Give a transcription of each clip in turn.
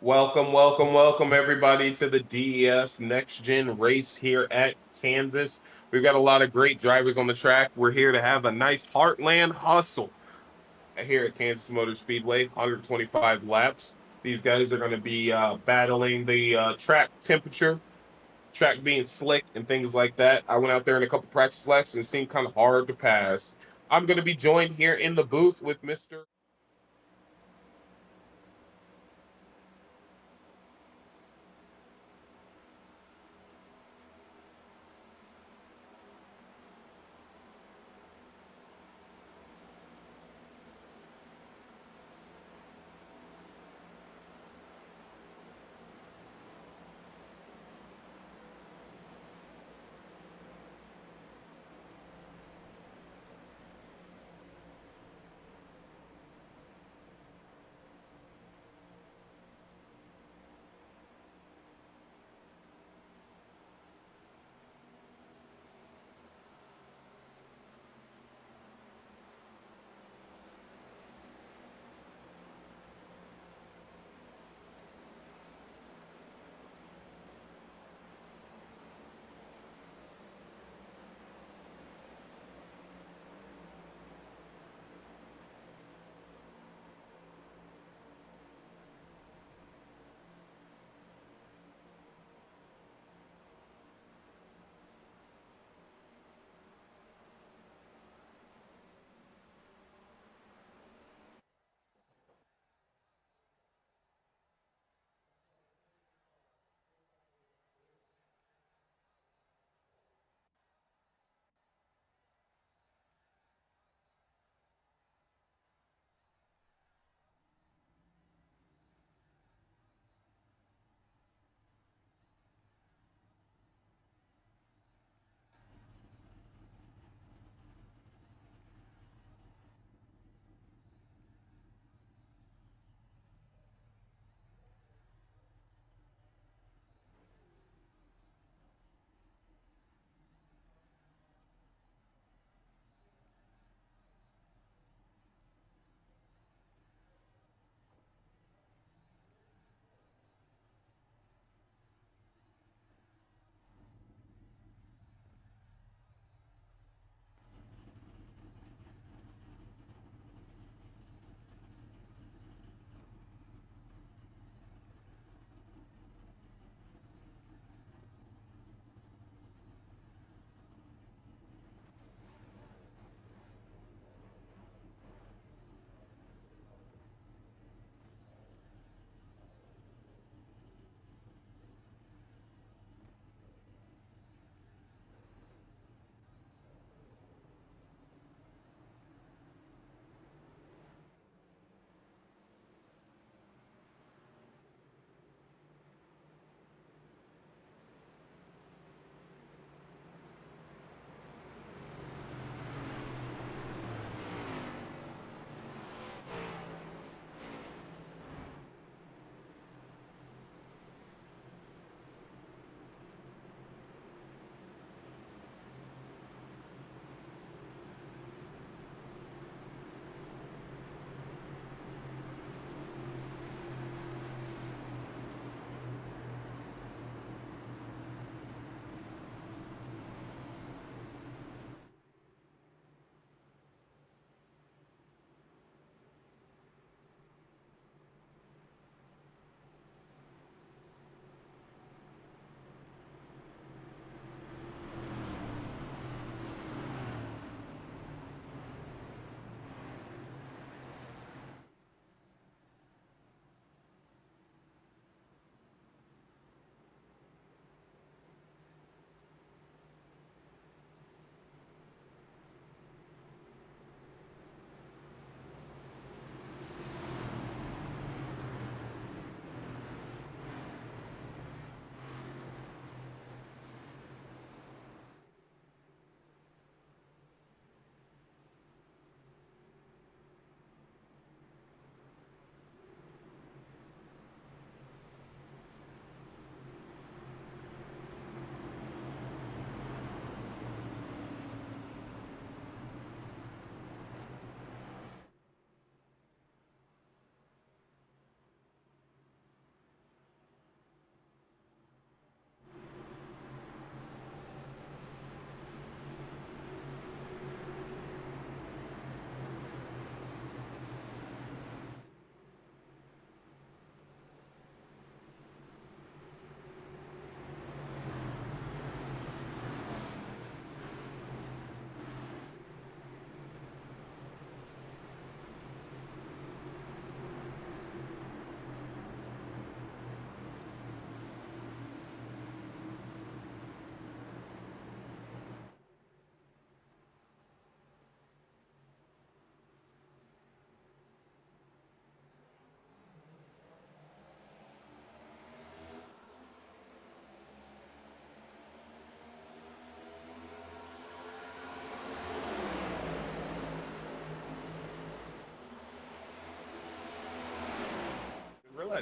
Welcome everybody to the DES Next Gen race here at Kansas. We've got a lot of great drivers on the track. We're here to have a nice Heartland hustle here at Kansas Motor Speedway, 125 laps. These guys are going to be battling the track temperature, track being slick, and things like that. I went out there in a couple practice laps and it seemed kind of hard to pass. I'm going to be joined here in the booth with Mr.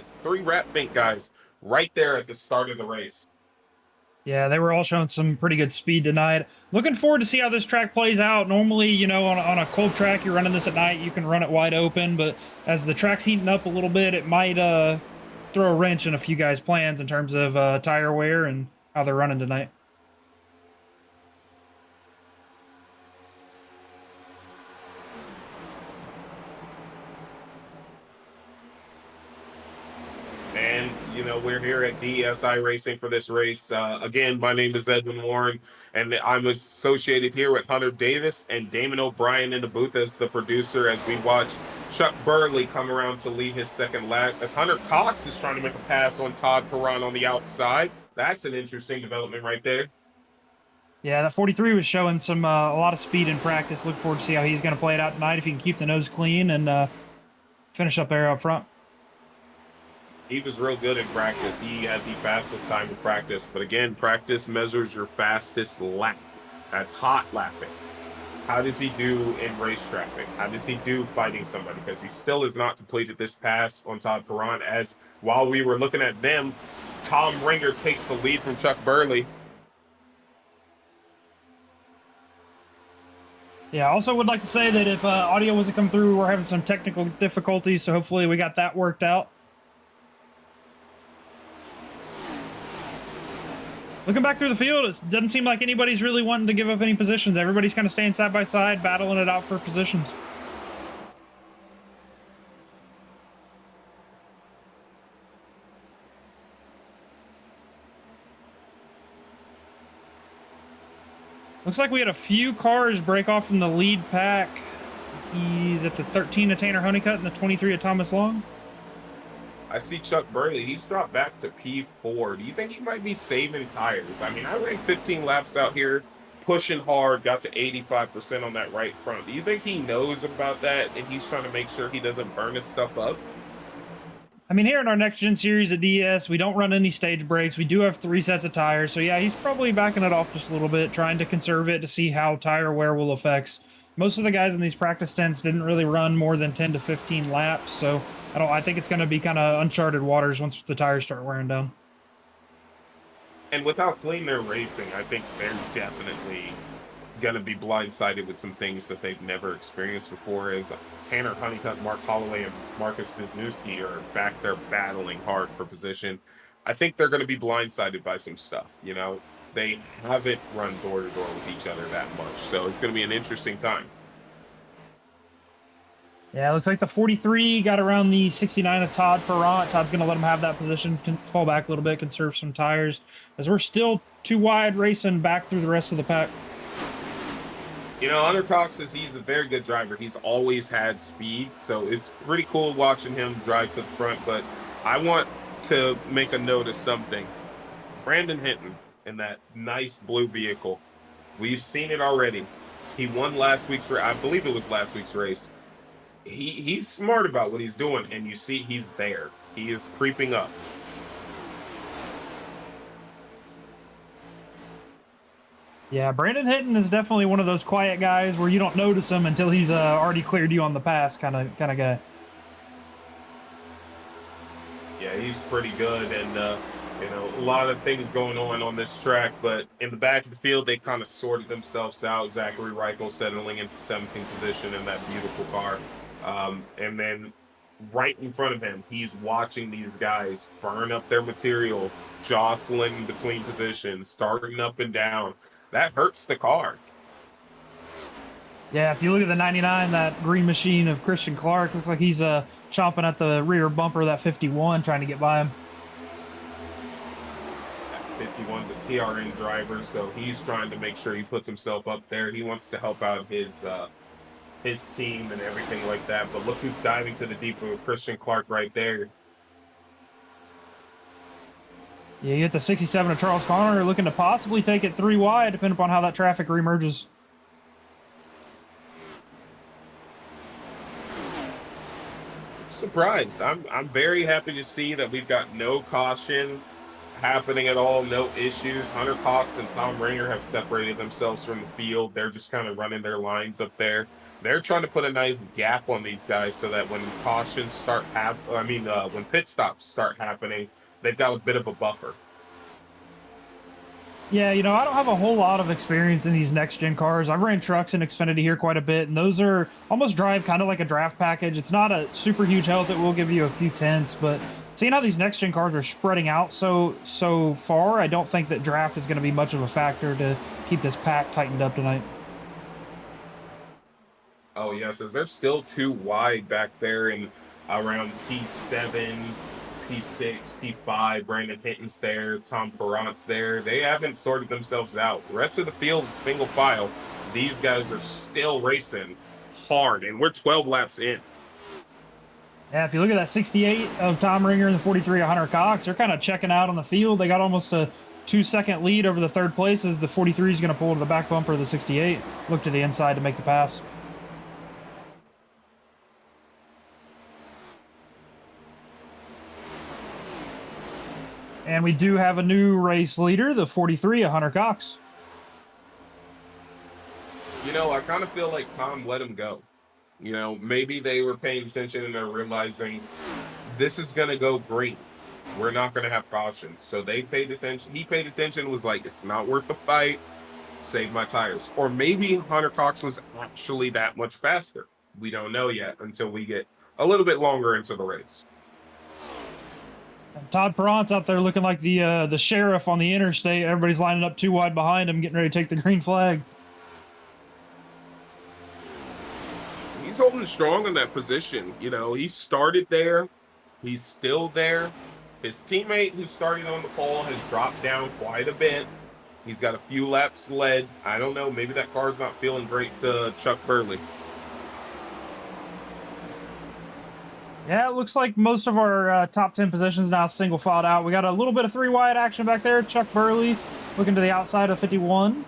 guys, 3 wrap fink guys right there at the start of the race. Yeah, they were all showing some pretty good speed tonight. Looking forward to see how this track plays out. Normally, you know, on a cold track, you're running this at night, you can run it wide open, but as the track's heating up a little bit, it might throw a wrench in a few guys' plans in terms of tire wear and how they're running tonight. And, you know, we're here at DES iRacing for this race. Again, my name is Edwin Warren, and I'm associated here with Hunter Davis and Damon O'Brien in the booth as the producer as we watch Chuck Burley come around to lead his second lap. As Hunter Cox is trying to make a pass on Todd Perron on the outside. That's an interesting development right there. Yeah, that 43 was showing some a lot of speed in practice. Look forward to see how he's going to play it out tonight if he can keep the nose clean and finish up there up front. He was real good in practice. He had the fastest time in practice. But again, practice measures your fastest lap. That's hot lapping. How does he do in race traffic? How does he do fighting somebody? Because he still has not completed this pass on Todd Perron. As while we were looking at them, Tom Ringer takes the lead from Chuck Burley. Yeah, I also would like to say that if audio wasn't come through, we're having some technical difficulties, so hopefully we got that worked out. Looking back through the field, it doesn't seem like anybody's really wanting to give up any positions. Everybody's kind of staying side by side, battling it out for positions. Looks like we had a few cars break off from the lead pack. He's at the 13 of Tanner Honeycutt and the 23 of Thomas Long. I see Chuck Burley. He's dropped back to P4. Do you think he might be saving tires? I mean, I ran 15 laps out here, pushing hard, got to 85% on that right front. Do you think he knows about that and he's trying to make sure he doesn't burn his stuff up? I mean, here in our next-gen series at DS, we don't run any stage breaks. We do have 3 sets of tires. So, yeah, he's probably backing it off just a little bit, trying to conserve it to see how tire wear will affect. Most of the guys in these practice tents didn't really run more than 10 to 15 laps. So, I think it's going to be kind of uncharted waters once the tires start wearing down. And with how clean they're racing, I think they're definitely going to be blindsided with some things that they've never experienced before. As Tanner Honeycutt, Mark Holloway, and Marcus Wisniewski are back there battling hard for position. I think they're going to be blindsided by some stuff. You know, they haven't run door to door with each other that much, so it's going to be an interesting time. Yeah, it looks like the 43 got around the 69 of Todd Perron. Todd's going to let him have that position, fall back a little bit, conserve some tires, as we're still too wide racing back through the rest of the pack. You know, Hunter Cox he's a very good driver. He's always had speed, so it's pretty cool watching him drive to the front. But I want to make a note of something. Brandon Hinton in that nice blue vehicle. We've seen it already. He won last week's race. I believe it was last week's race. He's smart about what he's doing, and you see he's there. He is creeping up. Yeah, Brandon Hinton is definitely one of those quiet guys where you don't notice him until he's already cleared you on the pass kind of guy. Yeah, he's pretty good, and you know, a lot of things going on this track, but in the back of the field, they kind of sorted themselves out. Zachary Reichel settling into 17th position in that beautiful car. And then right in front of him, he's watching these guys burn up their material, jostling between positions, starting up and down. That hurts the car. Yeah, if you look at the 99, that green machine of Christian Clark, looks like he's chomping at the rear bumper of that 51, trying to get by him. 51's a TRN driver, so he's trying to make sure he puts himself up there. He wants to help out his team and everything like that. But look who's diving to the deep with Christian Clark right there. Yeah, you get the 67 of Charles Connor looking to possibly take it 3 wide, depending upon how that traffic reemerges. Surprised. I'm very happy to see that we've got no caution. happening at all. No issues. Hunter Cox and Tom Ringer have separated themselves from the field. They're just kind of running their lines up there. They're trying to put a nice gap on these guys so that when cautions start when pit stops start happening, they've got a bit of a buffer. Yeah, you know, I don't have a whole lot of experience in these next gen cars. I've ran trucks in Xfinity here quite a bit, and those are almost drive kind of like a draft package. It's not a super huge health; it will give you a few tenths, but seeing how these next gen cars are spreading out so far, I don't think that draft is going to be much of a factor to keep this pack tightened up tonight. Oh yes, as they're still too wide back there in around P7, P6, P5. Brandon Hinton's there, Tom Perront's there. They haven't sorted themselves out. The rest of the field is single file. These guys are still racing hard, and we're 12 laps in. Yeah, if you look at that 68 of Tom Ringer and the 43 of Hunter Cox, they're kind of checking out on the field. They got almost a 2-second lead over the third places. The 43 is going to pull to the back bumper of the 68. Look to the inside to make the pass. And we do have a new race leader, the 43 of Hunter Cox. You know, I kind of feel like Tom let him go. You know, maybe they were paying attention and they're realizing this is going to go great. We're not going to have cautions. So they paid attention. He paid attention and was like, it's not worth the fight. Save my tires. Or maybe Hunter Cox was actually that much faster. We don't know yet until we get a little bit longer into the race. Todd Perront's out there looking like the sheriff on the interstate. Everybody's lining up too wide behind him, getting ready to take the green flag. He's holding strong in that position. You know, he started there. He's still there. His teammate who started on the pole has dropped down quite a bit. He's got a few laps led. I don't know. Maybe that car's not feeling great to Chuck Burley. Yeah, it looks like most of our top 10 positions now single filed out. We got a little bit of 3 wide action back there. Chuck Burley looking to the outside of 51.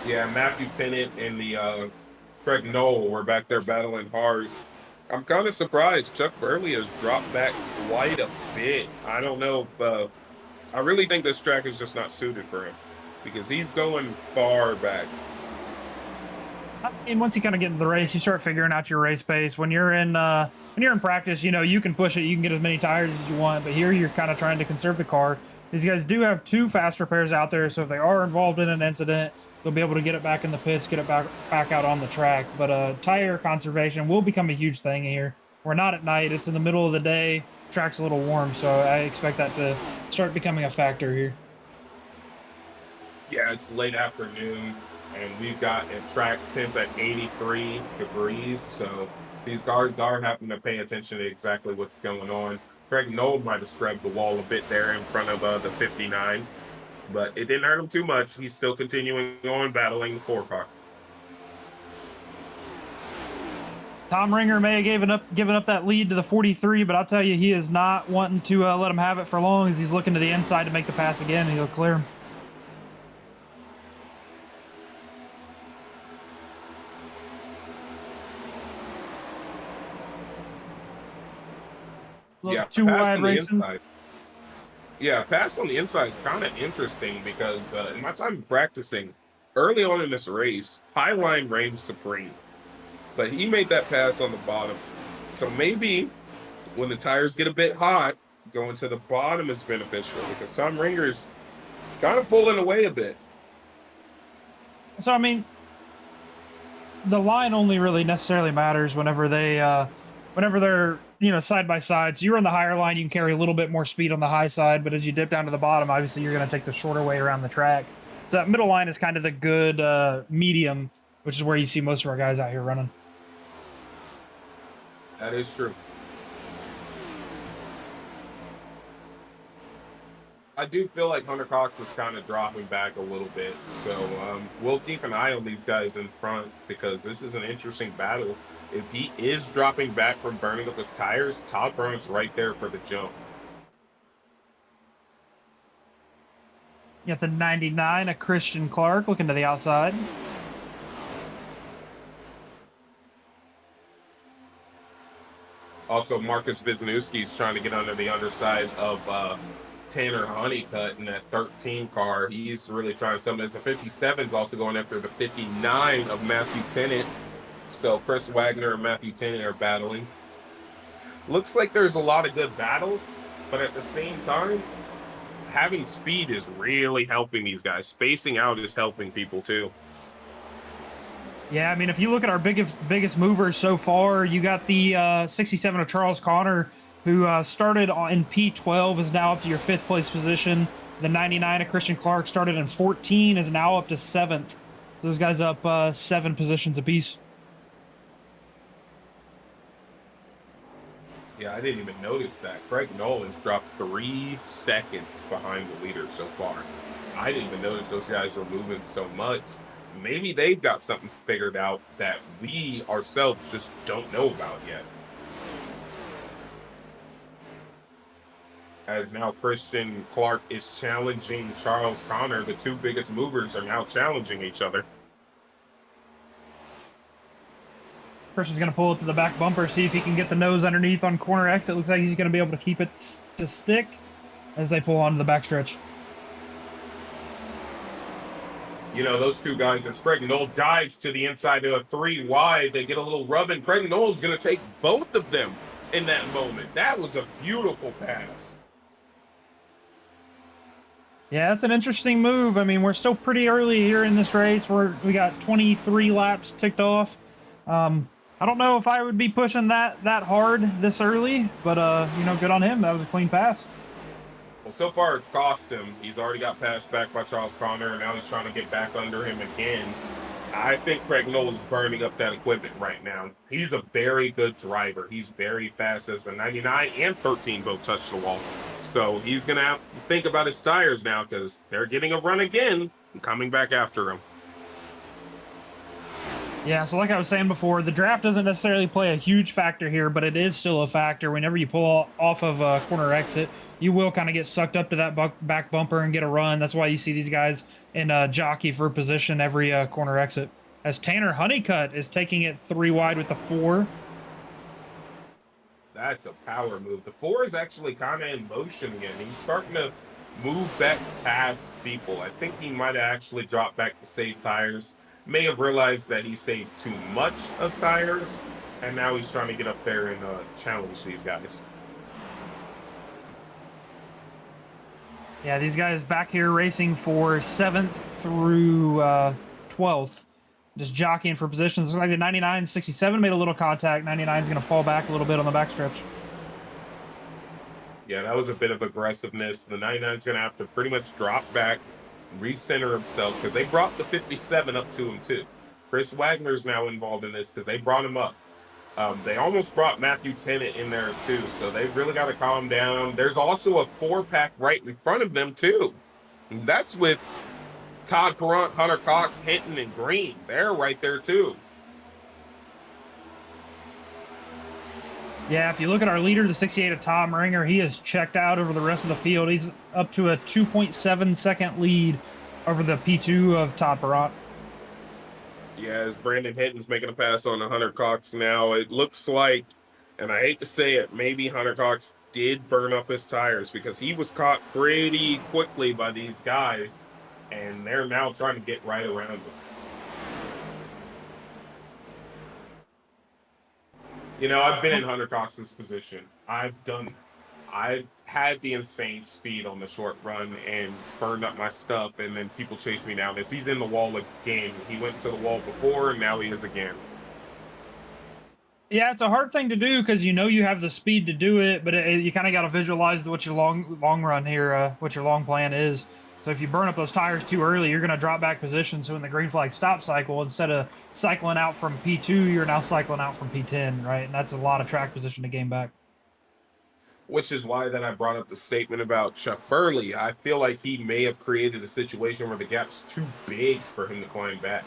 Yeah, Matthew Tennant and the Craig Knoll were back there battling hard. I'm kind of surprised Chuck Burley has dropped back quite a bit. I don't know if I really think this track is just not suited for him because he's going far back. I mean, once you kind of get into the race, you start figuring out your race pace. When you're in practice, you know, you can push it, you can get as many tires as you want, but here you're kind of trying to conserve the car. These guys do have 2 fast repairs out there, so if they are involved in an incident, they'll be able to get it back in the pits, get it back out on the track. But tire conservation will become a huge thing here. We're not at night, it's in the middle of the day, track's a little warm, so I expect that to start becoming a factor here. Yeah, it's late afternoon, and we've got a track temp at 83 degrees, so these guards are having to pay attention to exactly what's going on. Craig Knoll might have scrubbed the wall a bit there in front of the 59, but it didn't hurt him too much. He's still continuing on battling the 4 car. Tom Ringer may have given up that lead to the 43, but I'll tell you, he is not wanting to let him have it for long as he's looking to the inside to make the pass again, and he'll clear him. Yeah, Too pass wide on the racing. inside. Yeah, pass on the inside is kind of interesting because in my time practicing, early on in this race, Highline reigned supreme. But he made that pass on the bottom. So maybe when the tires get a bit hot, going to the bottom is beneficial because Tom Ringer's kind of pulling away a bit. So, I mean, the line only really necessarily matters whenever they're, you know, side by side. So you're on the higher line, you can carry a little bit more speed on the high side, but as you dip down to the bottom, obviously you're going to take the shorter way around the track. So that middle line is kind of the good medium, which is where you see most of our guys out here running. That is true. I do feel like Hunter Cox is kind of dropping back a little bit. So we'll keep an eye on these guys in front because this is an interesting battle. If he is dropping back from burning up his tires, Todd Burns right there for the jump. You got the 99, a Christian Clark looking to the outside. Also, Marcus Wisniewski's trying to get under the underside of Tanner Honeycutt in that 13 car. He's really trying something. As the 57's also going after the 59 of Matthew Tennant. So Chris Wagner and Matthew Tennant are battling. Looks like there's a lot of good battles, but at the same time, having speed is really helping these guys. Spacing out is helping people too. Yeah, I mean, if you look at our biggest movers so far, you got the 67 of Charles Connor, who started in P12, is now up to your 5th place position. The 99 of Christian Clark started in 14, is now up to 7th. So those guys up 7 positions apiece. Yeah, I didn't even notice that. Craig Nolan's dropped 3 seconds behind the leader so far. I didn't even notice those guys were moving so much. Maybe they've got something figured out that we ourselves just don't know about yet. As now Christian Clark is challenging Charles Connor. The 2 biggest movers are now challenging each other. Christian's going to pull up to the back bumper, see if he can get the nose underneath on corner X. It looks like he's going to be able to keep it to stick as they pull onto the backstretch. You know, those 2 guys, as Craig Knoll dives to the inside of a 3 wide, they get a little rub, and Craig Knoll's going to take both of them in that moment. That was a beautiful pass. Yeah, that's an interesting move. I mean, we're still pretty early here in this race. We got 23 laps ticked off. I don't know if I would be pushing that hard this early, but you know, good on him. That was a clean pass. Well, so far it's cost him. He's already got passed back by Charles Connor, and now he's trying to get back under him again. I think Craig Knoll is burning up that equipment right now. He's a very good driver. He's very fast, as the 99 and 13 both touch the wall. So he's going to have to think about his tires now, because they're getting a run again and coming back after him. Yeah, so like I was saying before, the draft doesn't necessarily play a huge factor here, but it is still a factor. Whenever you pull off of a corner exit, you will kind of get sucked up to that back bumper and get a run. That's why you see these guys in jockey for position every corner exit. As Tanner Honeycutt is taking it 3 wide with the 4. That's a power move. The 4 is actually kind of in motion again. He's starting to move back past people. I think he might have actually dropped back to save tires. May have realized that he saved too much of tires, and now he's trying to get up there and challenge these guys. Yeah, these guys back here racing for 7th through 12th. Just jockeying for positions. Looks like the 99, 67 made a little contact. 99 is going to fall back a little bit on the backstretch. Yeah, that was a bit of aggressiveness. The 99 is going to have to pretty much drop back, recenter himself, because they brought the 57 up to him too. Chris Wagner's now involved in this because they brought him up. They almost brought Matthew Tennant in there too, so they've really got to calm down. There's also a 4-pack right in front of them too. And that's with Todd Perrant, Hunter Cox, Hinton, and Green. They're right there too. Yeah, if you look at our leader, the 68 of Tom Ringer, he is checked out over the rest of the field. He's up to a 2.7 second lead over the P2 of Todd Perrant. Yeah, as Brandon Hinton's making a pass on the Hunter Cox now, it looks like, and I hate to say it, maybe Hunter Cox did burn up his tires because he was caught pretty quickly by these guys, and they're now trying to get right around him. You know, I've been in Hunter Cox's position. I've had the insane speed on the short run and burned up my stuff, and then people chase me down. He's in the wall again. He went to the wall before, and now he is again. Yeah, it's a hard thing to do because you know you have the speed to do it, but you kind of got to visualize what your long run here, what your long plan is. So if you burn up those tires too early, you're going to drop back position. So in the green flag stop cycle, instead of cycling out from P2, you're now cycling out from P10, right? And that's a lot of track position to gain back. Which is why then I brought up the statement about Chuck Burley. I feel like he may have created a situation where the gap's too big for him to climb back.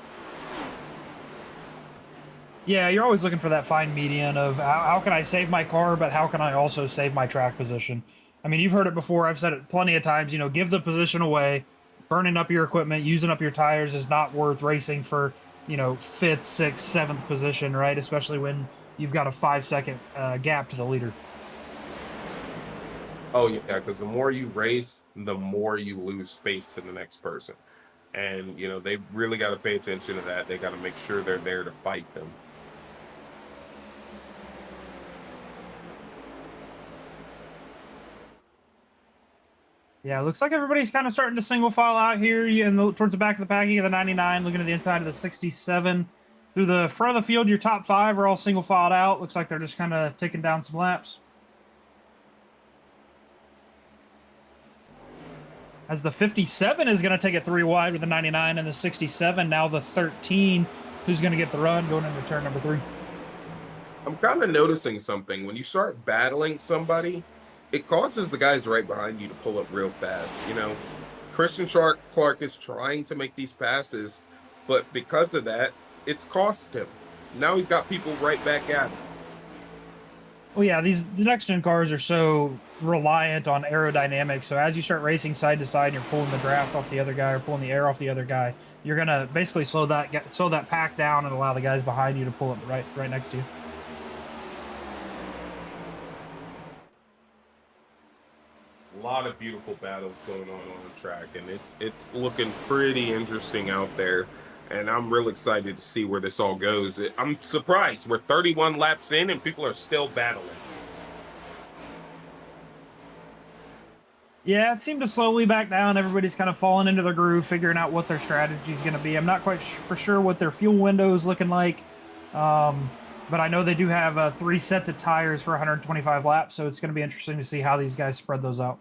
Yeah, you're always looking for that fine median of how can I save my car, but how can I also save my track position? I mean, you've heard it before. I've said it plenty of times, you know, give the position away. Burning up your equipment, using up your tires is not worth racing for, you know, 5th, 6th, 7th position, right? Especially when you've got a 5-second gap to the leader. Oh yeah, because the more you race, the more you lose space to the next person. And you know, they really got to pay attention to that. They got to make sure they're there to fight them. Yeah, looks like everybody's kind of starting to single file out here towards the back of the packing of the 99, looking at the inside of the 67. Through the front of the field, your top 5 are all single filed out. Looks like they're just kind of taking down some laps. As the 57 is going to take it 3 wide with the 99 and the 67. Now the 13, who's going to get the run going into turn number 3. I'm kind of noticing something. When you start battling somebody, it causes the guys right behind you to pull up real fast. You know, Christian Clark is trying to make these passes, but because of that, it's cost him. Now he's got people right back at him. Well, yeah, the next gen cars are so reliant on aerodynamics. So as you start racing side to side, and you're pulling the draft off the other guy or pulling the air off the other guy. You're gonna basically slow that pack down and allow the guys behind you to pull up right next to you. A lot of beautiful battles going on the track, and it's looking pretty interesting out there. And I'm real excited to see where this all goes. I'm surprised we're 31 laps in and people are still battling. Yeah, it seemed to slowly back down. Everybody's kind of falling into their groove, figuring out what their strategy is going to be. I'm not quite for sure what their fuel window is looking like, but I know they do have 3 sets of tires for 125 laps, so it's going to be interesting to see how these guys spread those out.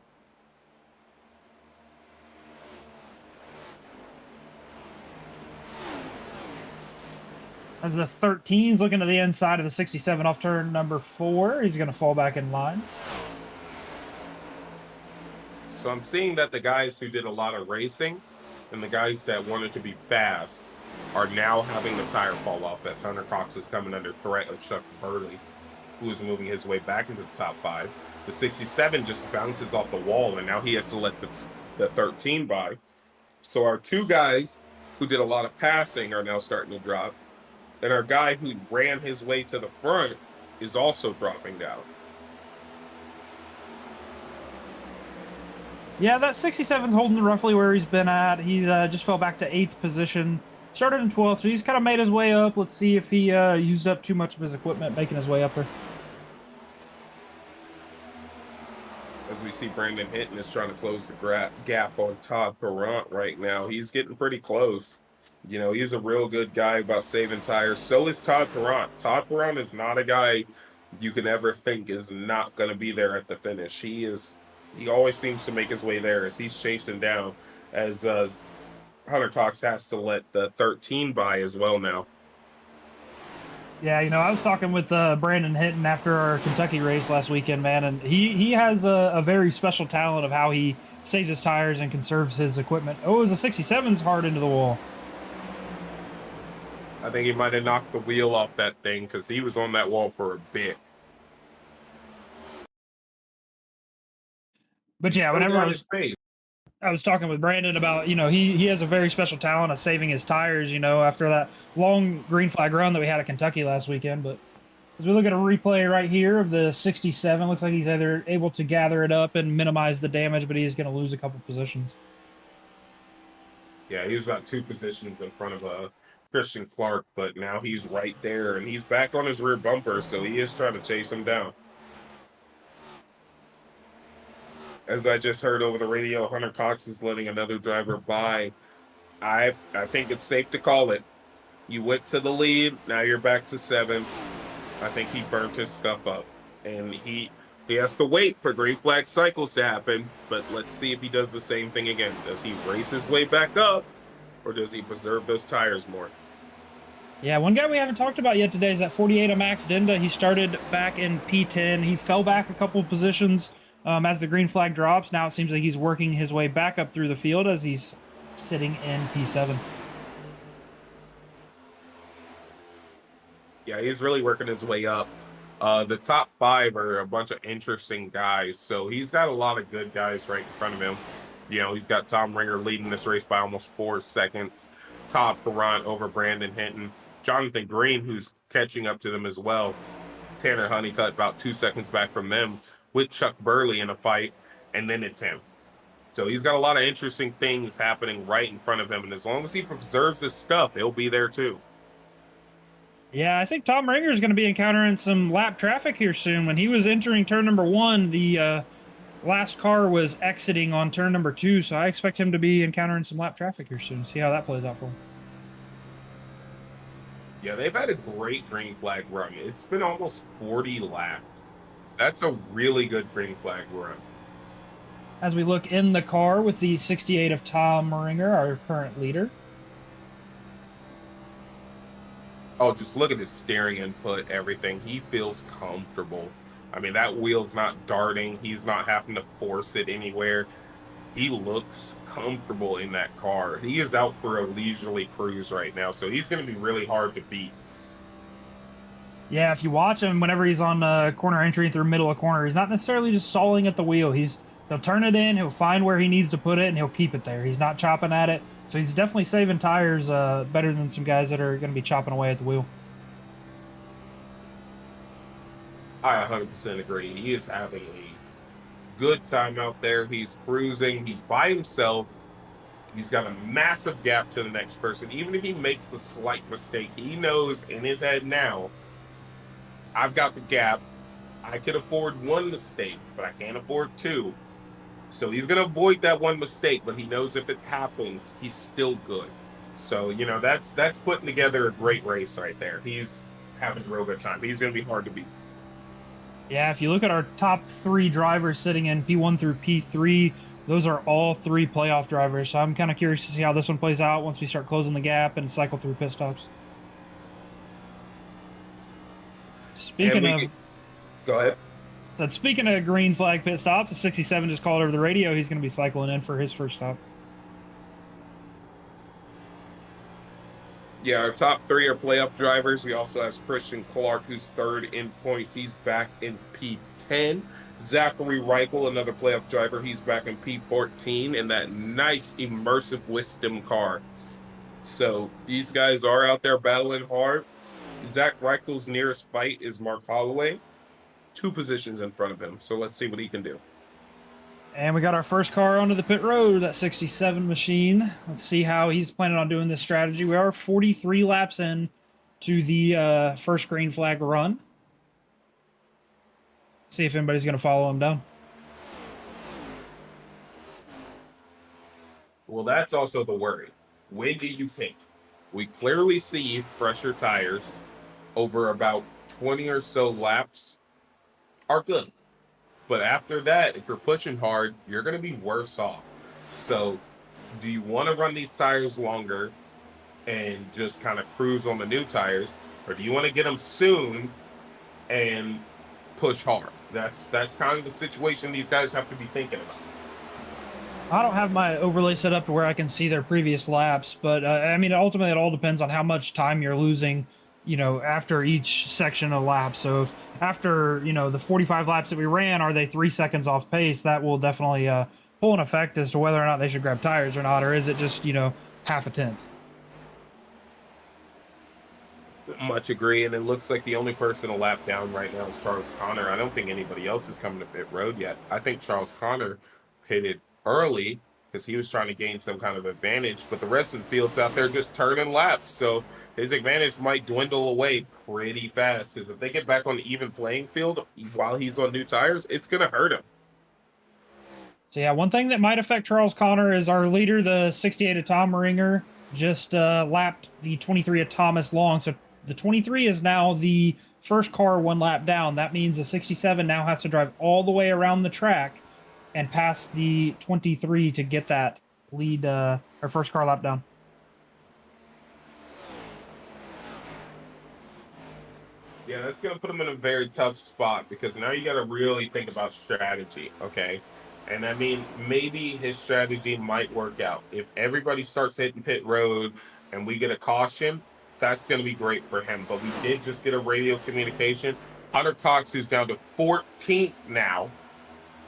As the 13's looking to the inside of the 67 off turn number 4, he's going to fall back in line. So I'm seeing that the guys who did a lot of racing and the guys that wanted to be fast are now having the tire fall off as Hunter Cox is coming under threat of Chuck Burley, who is moving his way back into the top 5. The 67 just bounces off the wall, and now he has to let the 13 by. So our 2 guys who did a lot of passing are now starting to drop. And our guy who ran his way to the front is also dropping down. Yeah, that 67's holding roughly where he's been at. He just fell back to 8th position. Started in 12th, so he's kind of made his way up. Let's see if he used up too much of his equipment making his way up there. As we see, Brandon Hinton is trying to close the gap on Todd Perrant right now. He's getting pretty close. You know, he's a real good guy about saving tires. So is Todd Perrant. Todd Perrant is not a guy you can ever think is not going to be there at the finish. He always seems to make his way there as he's chasing down, as Hunter Cox has to let the 13 by as well now. Yeah, you know, I was talking with Brandon Hinton after our Kentucky race last weekend, man, and he has a very special talent of how he saves his tires and conserves his equipment. Oh, it was a 67's hard into the wall. I think he might have knocked the wheel off that thing because he was on that wall for a bit. But yeah, whenever I was talking with Brandon about, you know, he has a very special talent of saving his tires, you know, after that long green flag run that we had at Kentucky last weekend. But as we look at a replay right here of the 67, looks like he's either able to gather it up and minimize the damage, but he is going to lose a couple positions. Yeah, he was about 2 positions in front of Christian Clark, but now he's right there, and he's back on his rear bumper, so he is trying to chase him down. As I just heard over the radio, Hunter Cox is letting another driver by. I think it's safe to call it. You went to the lead, now you're back to 7. I think he burnt his stuff up, and he has to wait for green flag cycles to happen, but let's see if he does the same thing again. Does he race his way back up, or does he preserve those tires more? Yeah, one guy we haven't talked about yet today is that 48 of Max Dinda. He started back in P10. He fell back a couple of positions as the green flag drops. Now it seems like he's working his way back up through the field as he's sitting in P7. Yeah, he's really working his way up. The top 5 are a bunch of interesting guys, so he's got a lot of good guys right in front of him. You know, he's got Tom Ringer leading this race by almost 4 seconds. Todd Perrant over Brandon Hinton. Jonathan Green, who's catching up to them as well. Tanner Honeycutt about 2 seconds back from them with Chuck Burley in a fight, and then it's him. So he's got a lot of interesting things happening right in front of him, and as long as he preserves his stuff, he'll be there too. Yeah, I think Tom Ringer is going to be encountering some lap traffic here soon. When he was entering turn number 1, the last car was exiting on turn number 2, so I expect him to be encountering some lap traffic here soon. See how that plays out for him. Yeah, they've had a great green flag run. It's been almost 40 laps. That's a really good green flag run. As we look in the car with the 68 of Tom Ringer, our current leader. Oh, just look at his steering input, everything. He feels comfortable. I mean, that wheel's not darting. He's not having to force it anywhere. He looks comfortable in that car. He is out for a leisurely cruise right now, so he's going to be really hard to beat. Yeah, if you watch him, whenever he's on corner entry through middle of corner, he's not necessarily just sawing at the wheel. He'll turn it in, he'll find where he needs to put it, and he'll keep it there. He's not chopping at it. So he's definitely saving tires better than some guys that are going to be chopping away at the wheel. I 100% agree. He is having a good time out there. He's cruising. He's by himself. He's got a massive gap to the next person. Even if he makes a slight mistake, he knows in his head now, I've got the gap. I could afford one mistake, but I can't afford two. So he's going to avoid that one mistake, but he knows if it happens, he's still good. So, you know, that's putting together a great race right there. He's having a real good time. He's going to be hard to beat. Yeah, if you look at our top 3 drivers sitting in P1 through P3, those are all 3 playoff drivers. So I'm kind of curious to see how this one plays out once we start closing the gap and cycle through pit stops. Go ahead. Speaking of green flag pit stops, the 67 just called over the radio. He's going to be cycling in for his first stop. Yeah, our top 3 are playoff drivers. We also have Christian Clark, who's 3rd in points. He's back in P10. Zachary Reichel, another playoff driver. He's back in P14 in that nice immersive Wisdom car. So these guys are out there battling hard. Zach Reichel's nearest fight is Mark Holloway, 2 positions in front of him. So let's see what he can do. And we got our first car onto the pit road, that 67 machine. Let's see how he's planning on doing this strategy. We are 43 laps in to the first green flag run. See if anybody's going to follow him down. Well, that's also the worry. When do you think? We clearly see fresher tires over about 20 or so laps are good. But after that, if you're pushing hard, you're going to be worse off. So do you want to run these tires longer and just kind of cruise on the new tires? Or do you want to get them soon and push hard? That's kind of the situation these guys have to be thinking about. I don't have my overlay set up to where I can see their previous laps, but I mean, ultimately, it all depends on how much time you're losing, you know, after each section of laps. So if after, you know, the 45 laps that we ran, are they 3 seconds off pace? That will definitely pull an effect as to whether or not they should grab tires or not, or is it just, you know, half a tenth? Much agree, and it looks like the only person a lap down right now is Charles Connor. I don't think anybody else is coming to pit road yet. I think Charles Connor pitted early because he was trying to gain some kind of advantage, but the rest of the field's out there just turning laps, so his advantage might dwindle away pretty fast, because if they get back on the even playing field while he's on new tires, it's going to hurt him. So yeah, one thing that might affect Charles Connor is our leader, the 68 of Tom Ringer, just lapped the 23 of Thomas Long. So the 23 is now the first car 1 lap down. That means the 67 now has to drive all the way around the track and pass the 23 to get that lead, or first car lap down. Yeah, that's going to put him in a very tough spot, because now you got to really think about strategy, okay? And I mean, maybe his strategy might work out. If everybody starts hitting pit road and we get a caution, that's going to be great for him. But we did just get a radio communication. Hunter Cox, who's down to 14th now,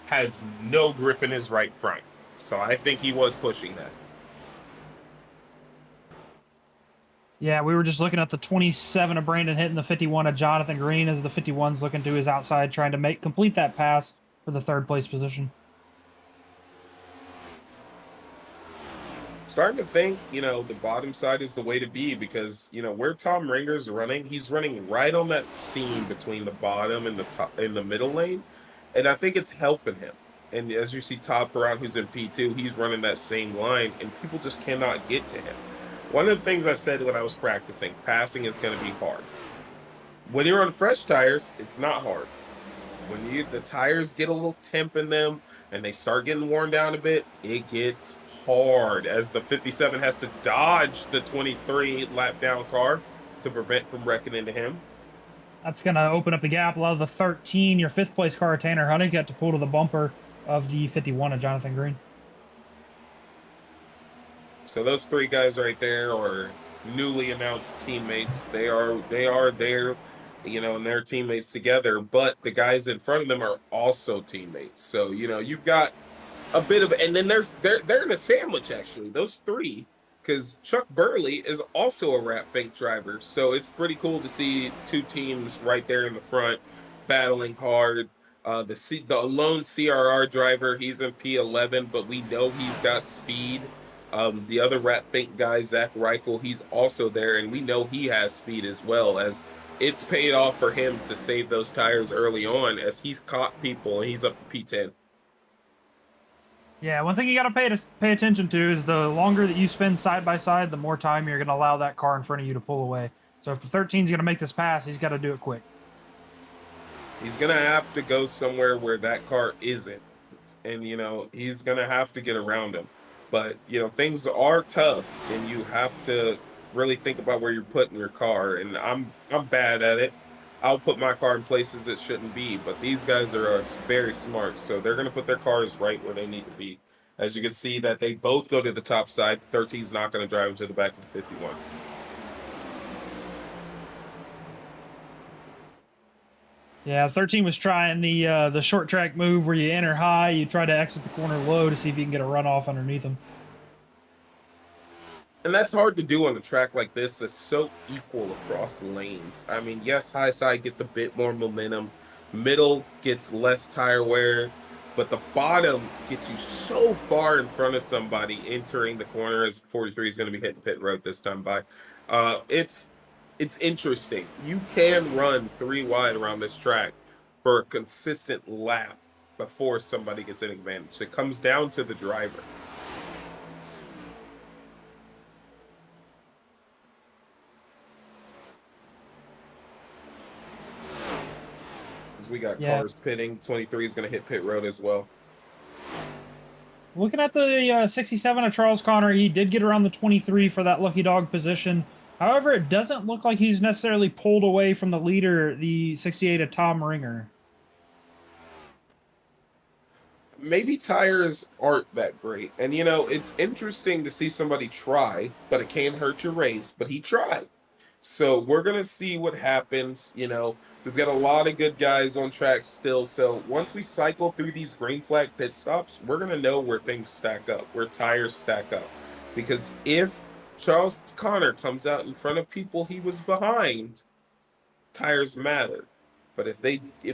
has no grip in his right front. So I think he was pushing that. Yeah, we were just looking at the 27 of Brandon hitting the 51 of Jonathan Green as the 51's looking to his outside, trying to complete that pass for the third place position. Starting to think, the bottom side is the way to be because, where Tom Ringer's running, he's running right on that seam between the bottom and the top in the middle lane. And I think it's helping him. And as you see Todd Perron, who's in P2, he's running that same line, and people just cannot get to him. One of the things I said when I was practicing, passing is going to be hard. When you're on fresh tires, it's not hard. When the tires get a little temp in them and they start getting worn down a bit, it gets hard as the 57 has to dodge the 23 lap down car to prevent from wrecking into him. That's going to open up the gap. A lot of the 13, your fifth place car, Tanner Honey, got to pull to the bumper of the 51 of Jonathan Green. So those three guys right there are newly announced teammates. They are there, and they're teammates together, but the guys in front of them are also teammates. So, you've got a bit of, and then they're in a sandwich actually, those three, because Chuck Burley is also a Rat Fink driver. So it's pretty cool to see two teams right there in the front battling hard. The lone CRR driver, he's in P11, but we know he's got speed. The other Rat Fink guy, Zach Reichel, he's also there, and we know he has speed as well, as it's paid off for him to save those tires early on as he's caught people and he's up to P10. Yeah, one thing you got to pay attention to is the longer that you spend side by side, the more time you're going to allow that car in front of you to pull away. So if the 13's going to make this pass, he's got to do it quick. He's going to have to go somewhere where that car isn't. And, he's going to have to get around him. But, things are tough, and you have to really think about where you're putting your car. And I'm bad at it. I'll put my car in places it shouldn't be, but these guys are very smart, so they're going to put their cars right where they need to be. As you can see that they both go to the top side. 13's not going to drive them to the back of the 51. Yeah, 13 was trying the short track move where you enter high, you try to exit the corner low to see if you can get a runoff underneath them. And that's hard to do on a track like this that's so equal across lanes. I mean, yes, high side gets a bit more momentum, middle gets less tire wear, but the bottom gets you so far in front of somebody entering the corner, as 43 is going to be hitting pit road this time by. It's interesting. You can run 3 wide around this track for a consistent lap before somebody gets an advantage. It comes down to the driver. We got cars pitting. 23 is going to hit pit road as well. Looking at the 67 of Charles Connor, he did get around the 23 for that lucky dog position. However, it doesn't look like he's necessarily pulled away from the leader, the 68 of Tom Ringer. Maybe tires aren't that great. And, it's interesting to see somebody try, but it can't hurt your race. But he tried. So we're going to see what happens. We've got a lot of good guys on track still. So once we cycle through these green flag pit stops, we're going to know where things stack up, where tires stack up. Because if Charles Connor comes out in front of people he was behind, tires matter. But if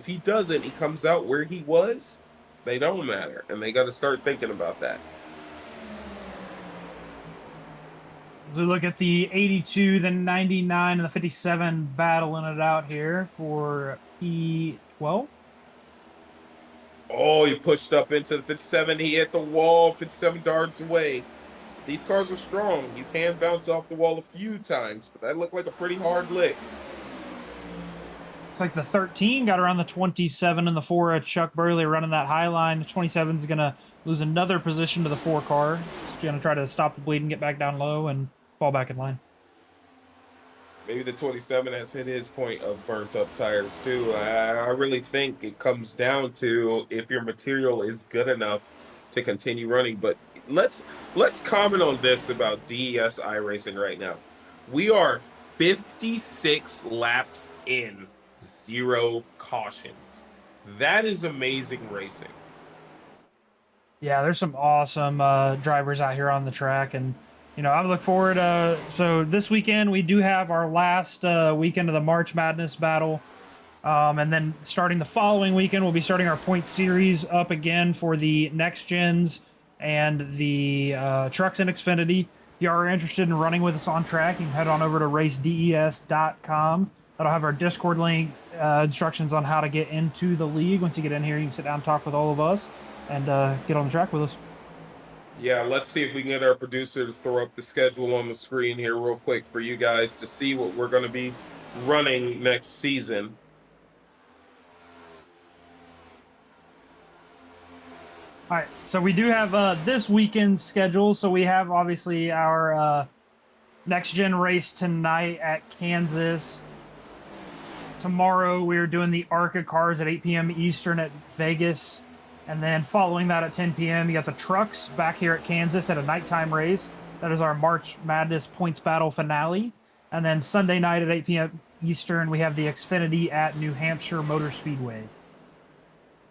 he doesn't, he comes out where he was, they don't matter. And they got to start thinking about that. As we look at the 82, the 99, and the 57 battling it out here for P12. Oh, he pushed up into the 57. He hit the wall 57 yards away. These cars are strong. You can bounce off the wall a few times, but that looked like a pretty hard lick. Looks like the 13 got around the 27 and the 4 of Chuck Burley running that high line. The 27 is going to lose another position to the 4 car. It's going to try to stop the bleed and get back down low and fall back in line. Maybe the 27 has hit his point of burnt up tires too. I really think it comes down to if your material is good enough to continue running. But let's comment on this about DES iRacing right now. We are 56 laps in, 0 cautions. That is amazing racing. Yeah, there's some awesome drivers out here on the track, and I look forward. So this weekend we do have our last weekend of the March Madness battle, and then starting the following weekend we'll be starting our point series up again for the next gens and the trucks and Xfinity. If you are interested in running with us on track, you can head on over to racedes.com. That'll have our Discord link, instructions on how to get into the league. Once you get in here, you can sit down and talk with all of us and get on the track with us. Yeah, let's see if we can get our producer to throw up the schedule on the screen here real quick for you guys to see what we're going to be running next season. All right, so we do have this weekend's schedule. So we have obviously our next gen race tonight at Kansas. Tomorrow we're doing the ARCA cars at 8 p.m. Eastern at Vegas. And then following that at 10 p.m., you got the trucks back here at Kansas at a nighttime race. That is our March Madness points battle finale. And then Sunday night at 8 p.m. Eastern, we have the Xfinity at New Hampshire Motor Speedway.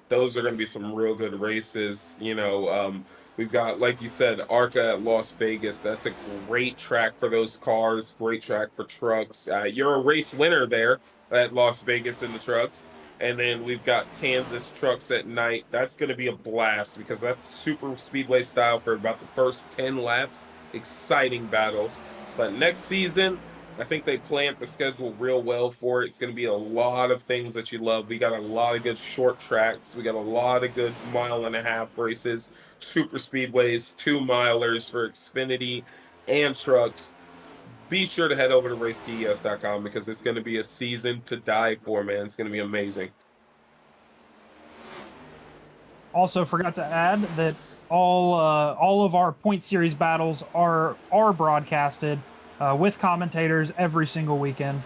Those are going to be some real good races. We've got, like you said, ARCA at Las Vegas. That's a great track for those cars, great track for trucks. You're a race winner there at Las Vegas in the trucks. And then we've got Kansas trucks at night. That's going to be a blast because that's super speedway style for about the first 10 laps. Exciting battles. But next season, I think they planned the schedule real well for it. It's going to be a lot of things that you love. We got a lot of good short tracks. We got a lot of good 1.5 mile races, super speedways, 2 milers for Xfinity and trucks. Be sure to head over to raceds.com because it's going to be a season to die for, man. It's going to be amazing. Also, forgot to add that all of our point series battles are broadcasted with commentators every single weekend.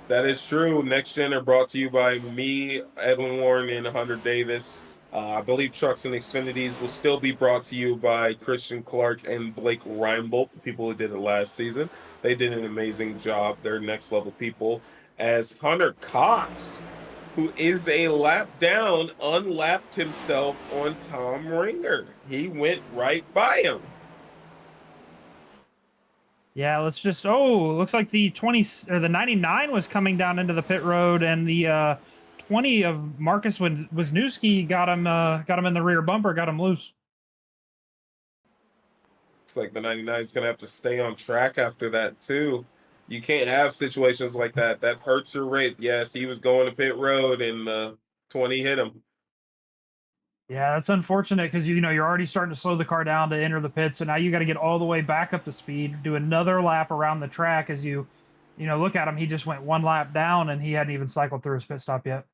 That is true. Next Gen are brought to you by me, Edwin Warren, and Hunter Davis. I believe Trucks and Xfinities will still be brought to you by Christian Clark and Blake Reinbolt, the people who did it last season. They did an amazing job. They're next level people. As Hunter Cox, who is a lap down, unlapped himself on Tom Ringer. He went right by him. Yeah, let's just. Oh, looks like the 20 or the 99 was coming down into the pit road, and the 20 of Marcus Wisniewski got him in the rear bumper, got him loose. It's like the 99 is gonna have to stay on track after that too. You can't have situations like that. That hurts your race. Yes, he was going to pit road and the 20 hit him. Yeah, that's unfortunate because you're already starting to slow the car down to enter the pit, so now you got to get all the way back up to speed, do another lap around the track as look at him. He just went one lap down and he hadn't even cycled through his pit stop yet.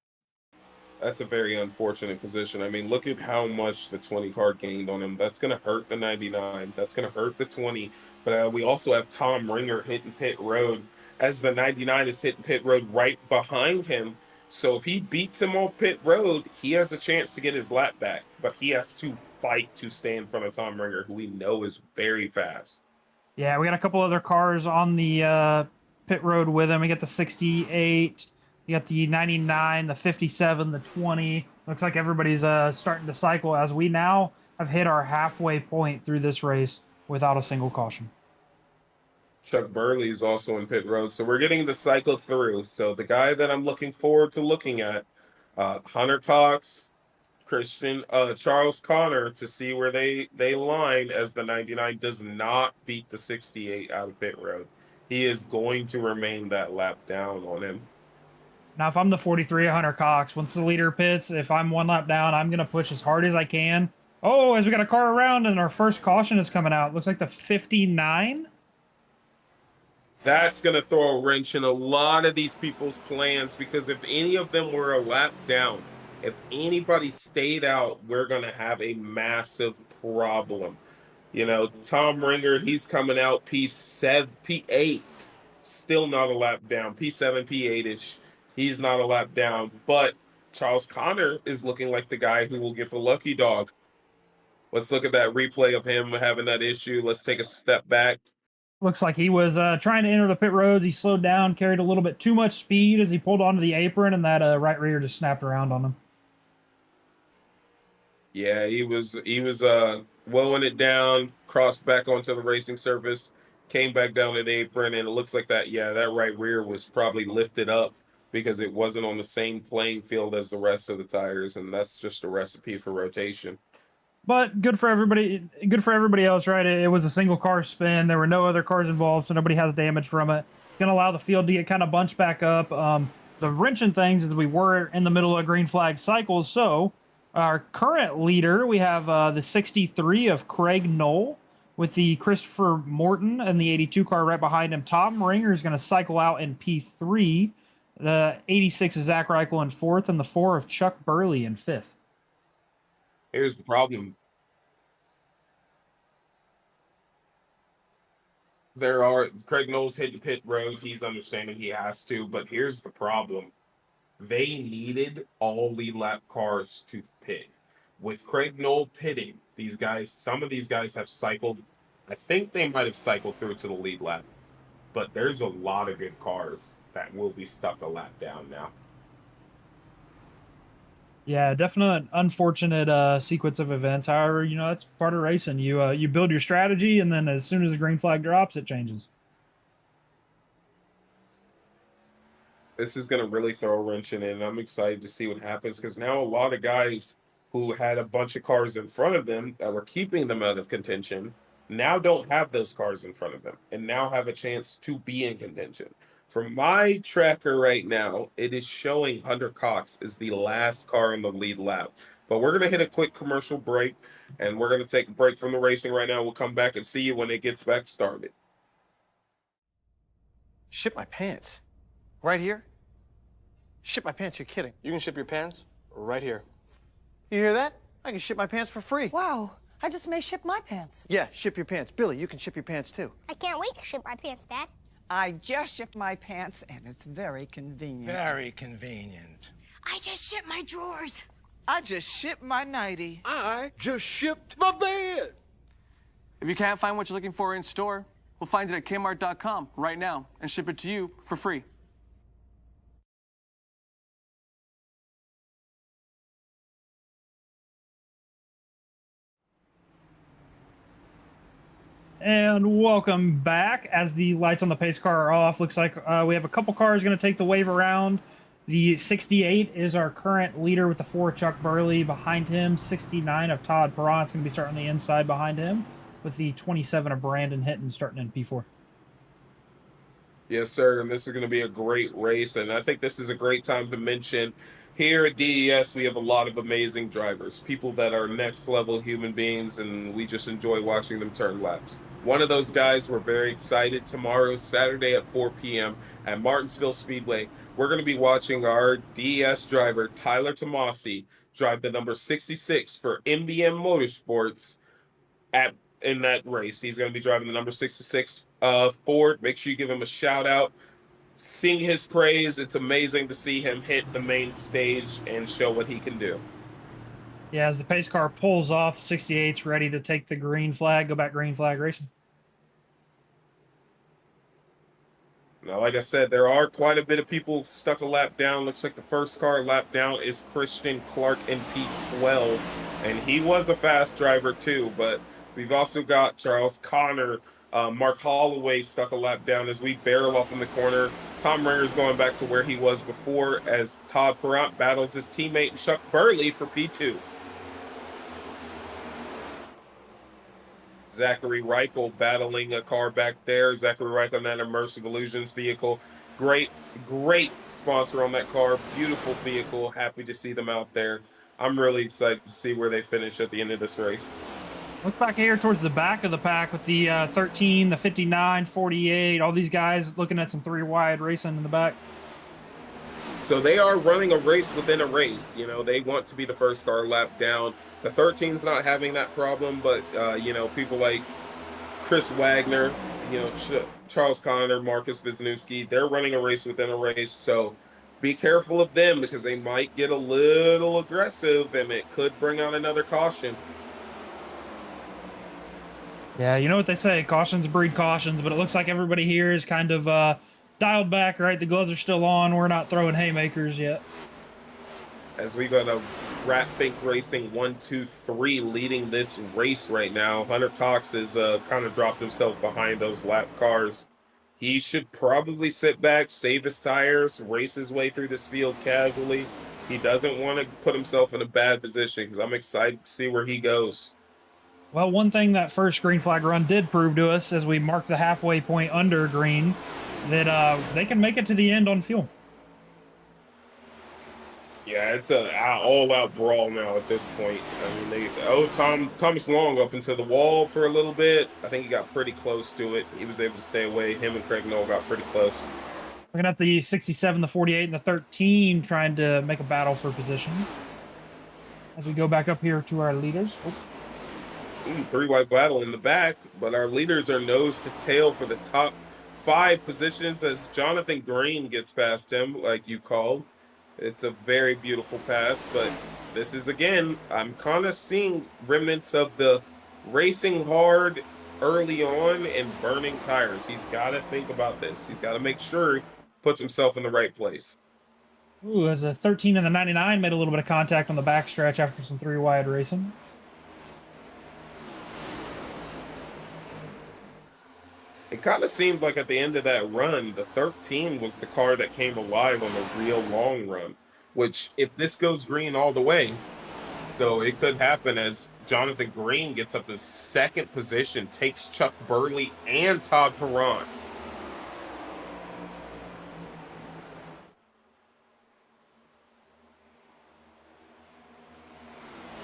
That's a very unfortunate position. I mean, look at how much the 20 car gained on him. That's going to hurt the 99. That's going to hurt the 20. But we also have Tom Ringer hitting pit road as the 99 is hitting pit road right behind him. So if he beats him on pit road, he has a chance to get his lap back. But he has to fight to stay in front of Tom Ringer, who we know is very fast. Yeah, we got a couple other cars on the pit road with him. We got the 68. You got the 99, the 57, the 20. Looks like everybody's starting to cycle as we now have hit our halfway point through this race without a single caution. Chuck Burley is also in pit road, so we're getting the cycle through. So the guy that I'm looking forward to looking at, Hunter Cox, Charles Connor, to see where they line as the 99 does not beat the 68 out of pit road. He is going to remain that lap down on him. Now, if I'm the 43, Hunter Cox, once the leader pits, if I'm one lap down, I'm going to push as hard as I can. Oh, as we got a car around and our first caution is coming out. Looks like the 59. That's going to throw a wrench in a lot of these people's plans because if any of them were a lap down, if anybody stayed out, we're going to have a massive problem. Tom Ringer, he's coming out P7, P8, still not a lap down. P7, P8-ish, he's not a lap down. But Charles Connor is looking like the guy who will get the lucky dog. Let's look at that replay of him having that issue. Let's take a step back. Looks like he was trying to enter the pit roads. He slowed down, carried a little bit too much speed as he pulled onto the apron, and that right rear just snapped around on him. Yeah, he was blowing it down, crossed back onto the racing surface, came back down to the apron, and it looks like that right rear was probably lifted up because it wasn't on the same playing field as the rest of the tires, and that's just a recipe for rotation. But good for everybody. Good for everybody else, right? It was a single car spin. There were no other cars involved, so nobody has damage from it. Going to allow the field to get kind of bunched back up. The wrenching things is we were in the middle of green flag cycles. So our current leader, we have the 63 of Craig Knoll with the Christopher Morton and the 82 car right behind him. Tom Ringer is going to cycle out in P3. The 86 is Zach Reichel in fourth, and the 4 of Chuck Burley in fifth. Here's the problem. Craig Knowles hit the pit road. He's understanding he has to, but here's the problem. They needed all lead lap cars to pit. With Craig Knoll pitting, some of these guys have cycled. I think they might have cycled through to the lead lap, but there's a lot of good cars that will be stuck a lap down now. Yeah, definite unfortunate sequence of events. However, that's part of racing. You build your strategy, and then as soon as the green flag drops, it changes. This is going to really throw a wrench in it, and I'm excited to see what happens because now a lot of guys who had a bunch of cars in front of them that were keeping them out of contention now don't have those cars in front of them and now have a chance to be in contention. From my tracker right now, it is showing Hunter Cox is the last car in the lead lap. But we're going to hit a quick commercial break, and we're going to take a break from the racing right now. We'll come back and see you when it gets back started. Ship my pants? Right here? Ship my pants, you're kidding. You can ship your pants right here. You hear that? I can ship my pants for free. Wow, I just may ship my pants. Yeah, ship your pants. Billy, you can ship your pants too. I can't wait to ship my pants, Dad. I just shipped my pants, and it's very convenient. Very convenient. I just shipped my drawers. I just shipped my nightie. I just shipped my bed. If you can't find what you're looking for in store, we'll find it at Kmart.com right now and ship it to you for free. And welcome back. As the lights on the pace car are off, looks like we have a couple cars going to take the wave around. The 68 is our current leader with the 4 Chuck Burley behind him. 69 of Todd Perron's going to be starting the inside behind him, with the 27 of Brandon Hinton starting in P4. Yes, sir. And this is going to be a great race. And I think this is a great time to mention here at DES, we have a lot of amazing drivers, people that are next level human beings, and we just enjoy watching them turn laps. One of those guys, we're very excited. Tomorrow, Saturday at 4 p.m. at Martinsville Speedway, we're going to be watching our DES driver, Tyler Tomasi, drive the number 66 for MBM Motorsports in that race. He's going to be driving the number 66 Ford. Make sure you give him a shout out. Sing his praise. It's amazing to see him hit the main stage and show what he can do. Yeah, as the pace car pulls off, 68's ready to take the green flag, go back green flag racing. Now, like I said, there are quite a bit of people stuck a lap down. Looks like the first car lap down is Christian Clark in P12, and he was a fast driver too, but we've also got Charles Connor, Mark Holloway stuck a lap down as we barrel off in the corner. Tom Ringer's going back to where he was before as Todd Perrant battles his teammate Chuck Burley for P2. Zachary Reichel battling a car back there. Zachary Reichel in that Immersive Illusions vehicle. Great sponsor on that car. Beautiful vehicle. Happy to see them out there. I'm really excited to see where they finish at the end of this race. Look back here towards the back of the pack with the 13, the 59, 48, all these guys looking at some 3 wide racing in the back. So they are running a race within a race. You know, they want to be the first car lap down. The 13's not having that problem, but, people like Chris Wagner, Charles Connor, Marcus Wisniewski, they're running a race within a race. So be careful of them because they might get a little aggressive and it could bring on another caution. Yeah, you know what they say, cautions breed cautions, but it looks like everybody here is kind of dialed back, right? The gloves are still on. We're not throwing haymakers yet. As we got a Rat Fink Racing 1-2-3 leading this race right now. Hunter Cox has kind of dropped himself behind those lap cars. He should probably sit back, save his tires, race his way through this field casually. He doesn't want to put himself in a bad position because I'm excited to see where he goes. Well, one thing that first green flag run did prove to us as we marked the halfway point under green that they can make it to the end on fuel. Yeah, it's an all-out brawl now at this point. I mean, Thomas Long up into the wall for a little bit. I think he got pretty close to it. He was able to stay away. Him and Craig Noel got pretty close. Looking at the 67, the 48, and the 13 trying to make a battle for position. As we go back up here to our leaders. Oh. Three-wide battle in the back, but our leaders are nose to tail for the top 5 positions as Jonathan Green gets past him, like you called. It's a very beautiful pass, but this is, again, I'm kind of seeing remnants of the racing hard early on and burning tires. He's got to think about this. He's got to make sure he puts himself in the right place. Ooh, as a 13 and the 99 made a little bit of contact on the backstretch after some 3-wide racing. It kind of seemed like at the end of that run, the 13 was the car that came alive on the real long run, which if this goes green all the way, so it could happen as Jonathan Green gets up to 2nd position, takes Chuck Burley and Todd Perron.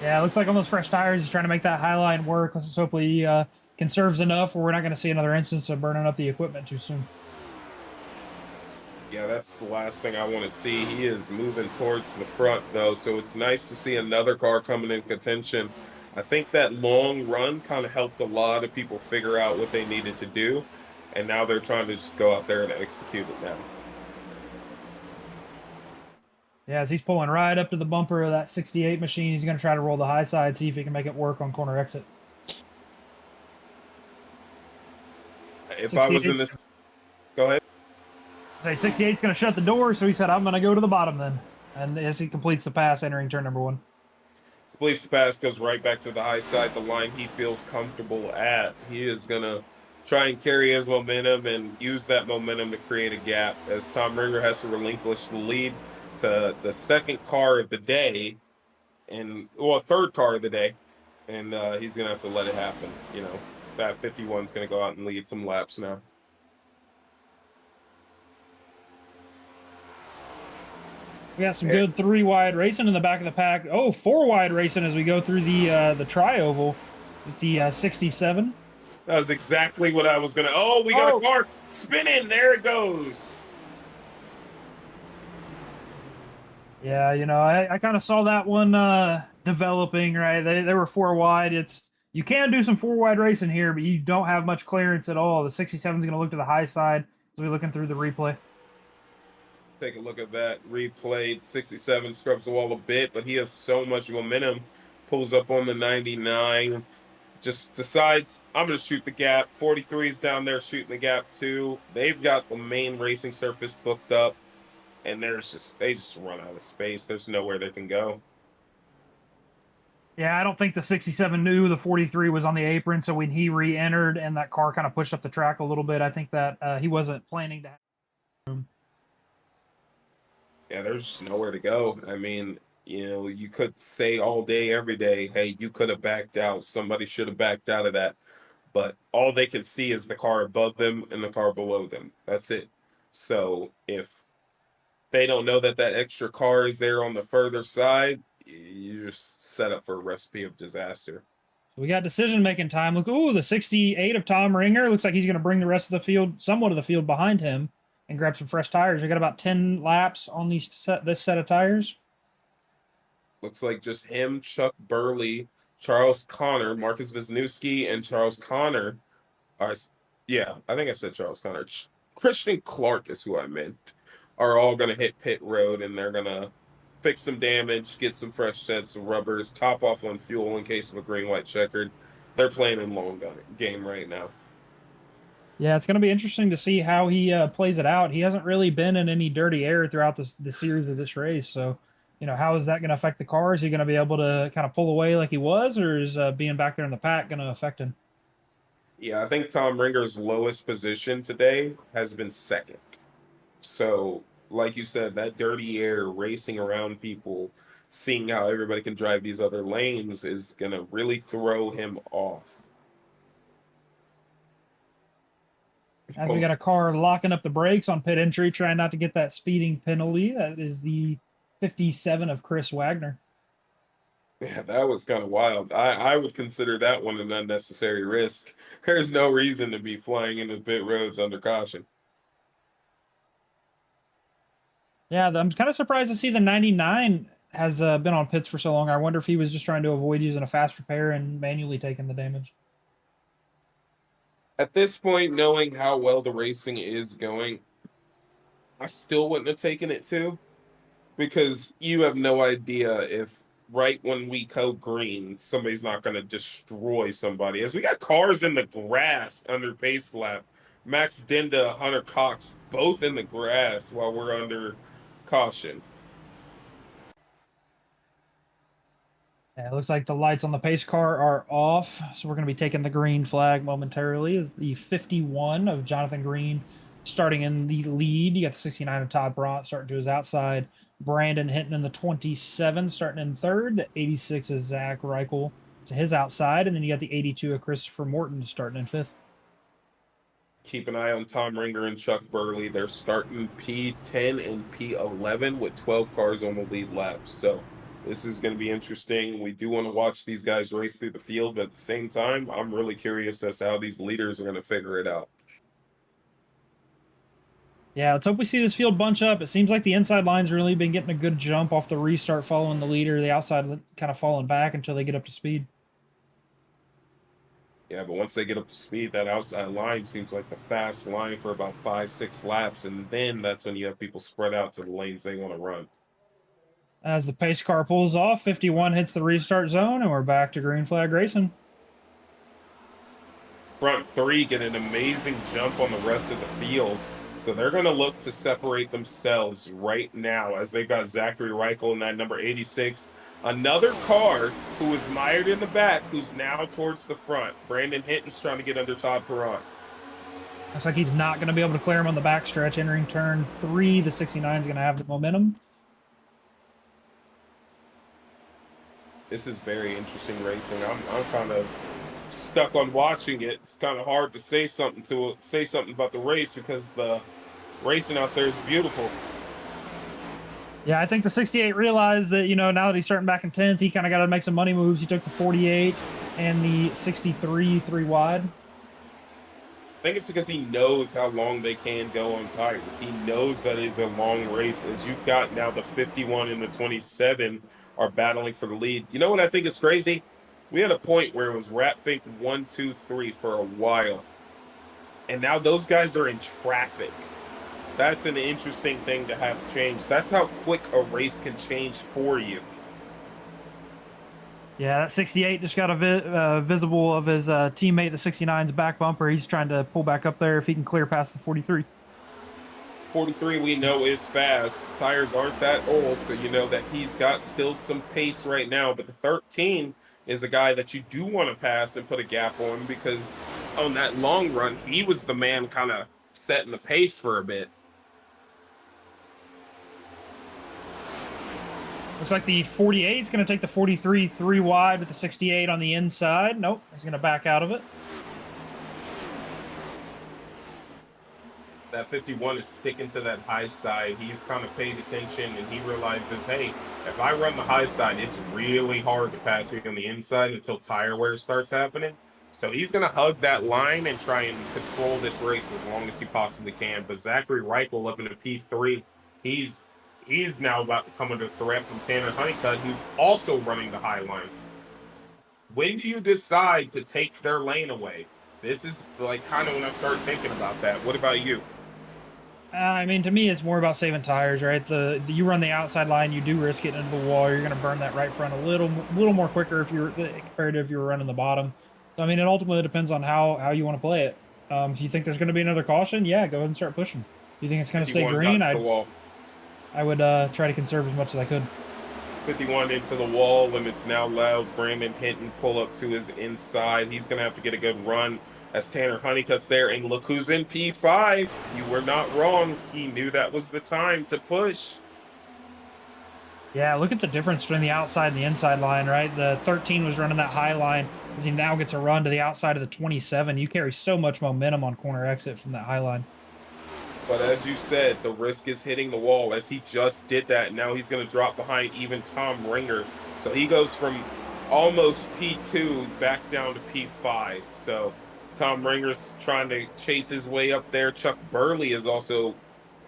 Yeah, it looks like on those fresh tires, he's trying to make that high line work. Let's just hopefully he conserves enough where we're not going to see another instance of burning up the equipment too soon. Yeah, that's the last thing I want to see. He is moving towards the front, though, so it's nice to see another car coming in contention. I think that long run kind of helped a lot of people figure out what they needed to do, and now they're trying to just go out there and execute it now. Yeah, as he's pulling right up to the bumper of that 68 machine, he's going to try to roll the high side, see if he can make it work on corner exit. If I was in this... Go ahead. Say 68's going to shut the door, so he said, I'm going to go to the bottom then. And as he completes the pass, entering turn number 1. Completes the pass, goes right back to the high side, the line he feels comfortable at. He is going to try and carry his momentum and use that momentum to create a gap as Tom Ringer has to relinquish the lead to the 2nd car of the day, and, well, 3rd car of the day, and he's going to have to let it happen. You know, that 51's going to go out and lead some laps now. We got some good 3-wide racing in the back of the pack. Oh, 4-wide racing as we go through the tri-oval with the 67. That was exactly what I was going to... Oh, we got a car spinning. There it goes. Yeah, you know, I kind of saw that one developing, right? They were 4-wide. You can do some 4-wide racing here, but you don't have much clearance at all. The 67 is going to look to the high side as we're looking through the replay. Take a look at that replay. 67 scrubs the wall a bit, but he has so much momentum. Pulls up on the 99. Just decides, I'm going to shoot the gap. 43's down there shooting the gap too. They've got the main racing surface booked up, and they just run out of space. There's nowhere they can go. Yeah, I don't think the 67 knew the 43 was on the apron, so when he re-entered and that car kind of pushed up the track a little bit, I think that he wasn't planning to have room. Yeah, there's just nowhere to go. I mean, you know, you could say all day, every day, hey, you could have backed out. Somebody should have backed out of that. But all they can see is the car above them and the car below them. That's it. So if they don't know that that extra car is there on the further side, you just set up for a recipe of disaster. We got decision-making time. Look, ooh, the 68 of Tom Ringer. Looks like he's going to bring the rest of the field, somewhat of the field behind him, and grab some fresh tires. We got about 10 laps on this set of tires. Looks like just him, Chuck Burley, Charles Connor, Marcus Wisniewski, and Charles Connor are, yeah, I think I said Charles Connor. Christian Clark is who I meant, are all going to hit pit road, and they're going to fix some damage, get some fresh sets of rubbers, top off on fuel in case of a green-white checkered. They're playing in long game right now. Yeah, it's going to be interesting to see how he plays it out. He hasn't really been in any dirty air throughout the series of this race, so You know, how is that going to affect the car? Is he going to be able to kind of pull away like he was, or is being back there in the pack going to affect him? Yeah, I think Tom Ringer's lowest position today has been second. So, like you said, that dirty air racing around people, seeing how everybody can drive these other lanes is going to really throw him off. As we got a car locking up the brakes on pit entry, trying not to get that speeding penalty. That is the 57 of Chris Wagner. Yeah, that was kind of wild. I would consider that one an unnecessary risk. There's no reason to be flying into pit roads under caution. Yeah, I'm kind of surprised to see the 99 has been on pits for so long. I wonder if he was just trying to avoid using a fast repair and manually taking the damage. At this point, knowing how well the racing is going, I still wouldn't have taken it too, because you have no idea if right when we go green, somebody's not going to destroy somebody. As we got cars in the grass under pace lap, Max Dinda, Hunter Cox, both in the grass while we're under caution. Yeah, it looks like the lights on the pace car are off, so we're going to be taking the green flag momentarily. Is the 51 of Jonathan Green starting in the lead. You got the 69 of Todd Brandt starting to his outside. Brandon Hinton in the 27 starting in third. The 86 is Zach Reichel to his outside, and then you got the 82 of Christopher Morton starting in fifth. Keep an eye on Tom Ringer and Chuck Burley. They're starting P10 and P11 with 12 cars on the lead lap. So this is going to be interesting. We do want to watch these guys race through the field, but at the same time, I'm really curious as to how these leaders are going to figure it out. Yeah, let's hope we see this field bunch up. It seems like the inside line's really been getting a good jump off the restart following the leader. The outside kind of falling back until they get up to speed. Yeah, but once they get up to speed, that outside line seems like the fast line for about 5-6 laps, and then that's when you have people spread out to the lanes they want to run. As the pace car pulls off, 51 hits the restart zone, and we're back to green flag racing. Front three get an amazing jump on the rest of the field, so they're going to look to separate themselves right now as they've got Zachary Reichel in that number 86. Another car who is mired in the back, who's now towards the front. Brandon Hinton's trying to get under Todd Perron. Looks like he's not going to be able to clear him on the backstretch. Entering turn 3, the 69 is going to have the momentum. This is very interesting racing. I'm kind of stuck on watching it. It's kind of hard to say something about the race because the racing out there is beautiful. Yeah, I think the 68 realized that, now that he's starting back in 10th, he kind of got to make some money moves. He took the 48 and the 63 3 wide. I think it's because he knows how long they can go on tires. He knows that it's a long race. As you've got now the 51 and the 27 are battling for the lead. You know what I think is crazy? We had a point where it was Ratfink 1, 2, 3 for a while. And now those guys are in traffic. That's an interesting thing to have change. That's how quick a race can change for you. Yeah, that 68 just got a visible of his teammate, the 69's back bumper. He's trying to pull back up there if he can clear past the 43. 43 we know is fast. The tires aren't that old, so you know that he's got still some pace right now. But the 13 is a guy that you do want to pass and put a gap on, because on that long run, he was the man kind of setting the pace for a bit. Looks like the 48 is going to take the 43 3 wide with the 68 on the inside. Nope, he's going to back out of it. That 51 is sticking to that high side. He's kind of paid attention, and he realizes, hey, if I run the high side, it's really hard to pass me on the inside until tire wear starts happening. So he's going to hug that line and try and control this race as long as he possibly can. But Zachary Reichel up in the P3, he's now about to come under threat from Tanner Honeycutt, who's also running the high line. When do you decide to take their lane away? This is like kind of when I start thinking about that. What about you? I mean, to me, it's more about saving tires, right? You run the outside line, you do risk getting into the wall. You're going to burn that right front a little more quicker compared to if you were running the bottom. So, I mean, it ultimately depends on how you want to play it. If you think there's going to be another caution, yeah, go ahead and start pushing. If you think it's going to stay green, I would try to conserve as much as I could. 51 into the wall, and it's now loud. Brandon Hinton pull up to his inside. He's going to have to get a good run as Tanner Honeycutt's there. And look who's in P5. You were not wrong. He knew that was the time to push. Yeah, look at the difference between the outside and the inside line, right? The 13 was running that high line as he now gets a run to the outside of the 27. You carry so much momentum on corner exit from that high line. But as you said, the risk is hitting the wall as he just did that. Now he's going to drop behind even Tom Ringer. So he goes from almost P2 back down to P5. So Tom Ringer's trying to chase his way up there. Chuck Burley is also,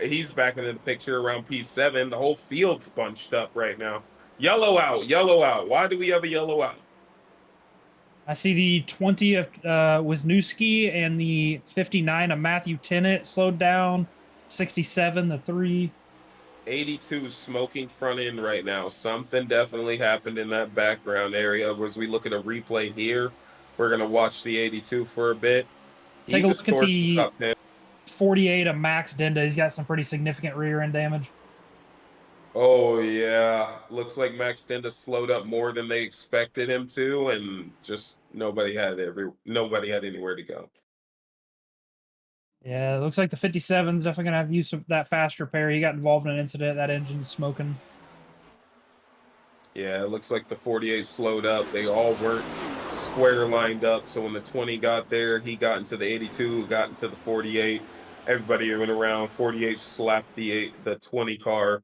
he's back into the picture around P7. The whole field's bunched up right now. Yellow out, yellow out. Why do we have a yellow out? I see the 20 of Wisniewski and the 59 of Matthew Tennant slowed down. 67, the 3. 82 is smoking front end right now. Something definitely happened in that background area. As we look at a replay here, we're going to watch the 82 for a bit. Take a look at the 48 of Max Denda. He's got some pretty significant rear end damage. Oh, yeah. Looks like Max Denda slowed up more than they expected him to, and just nobody had anywhere to go. Yeah, it looks like the 57's definitely going to have use of that fast repair. He got involved in an incident. That engine's smoking. Yeah, it looks like the 48 slowed up. They all weren't square lined up, so when the 20 got there, he got into the 82, got into the 48. Everybody went around. 48 slapped the 20 car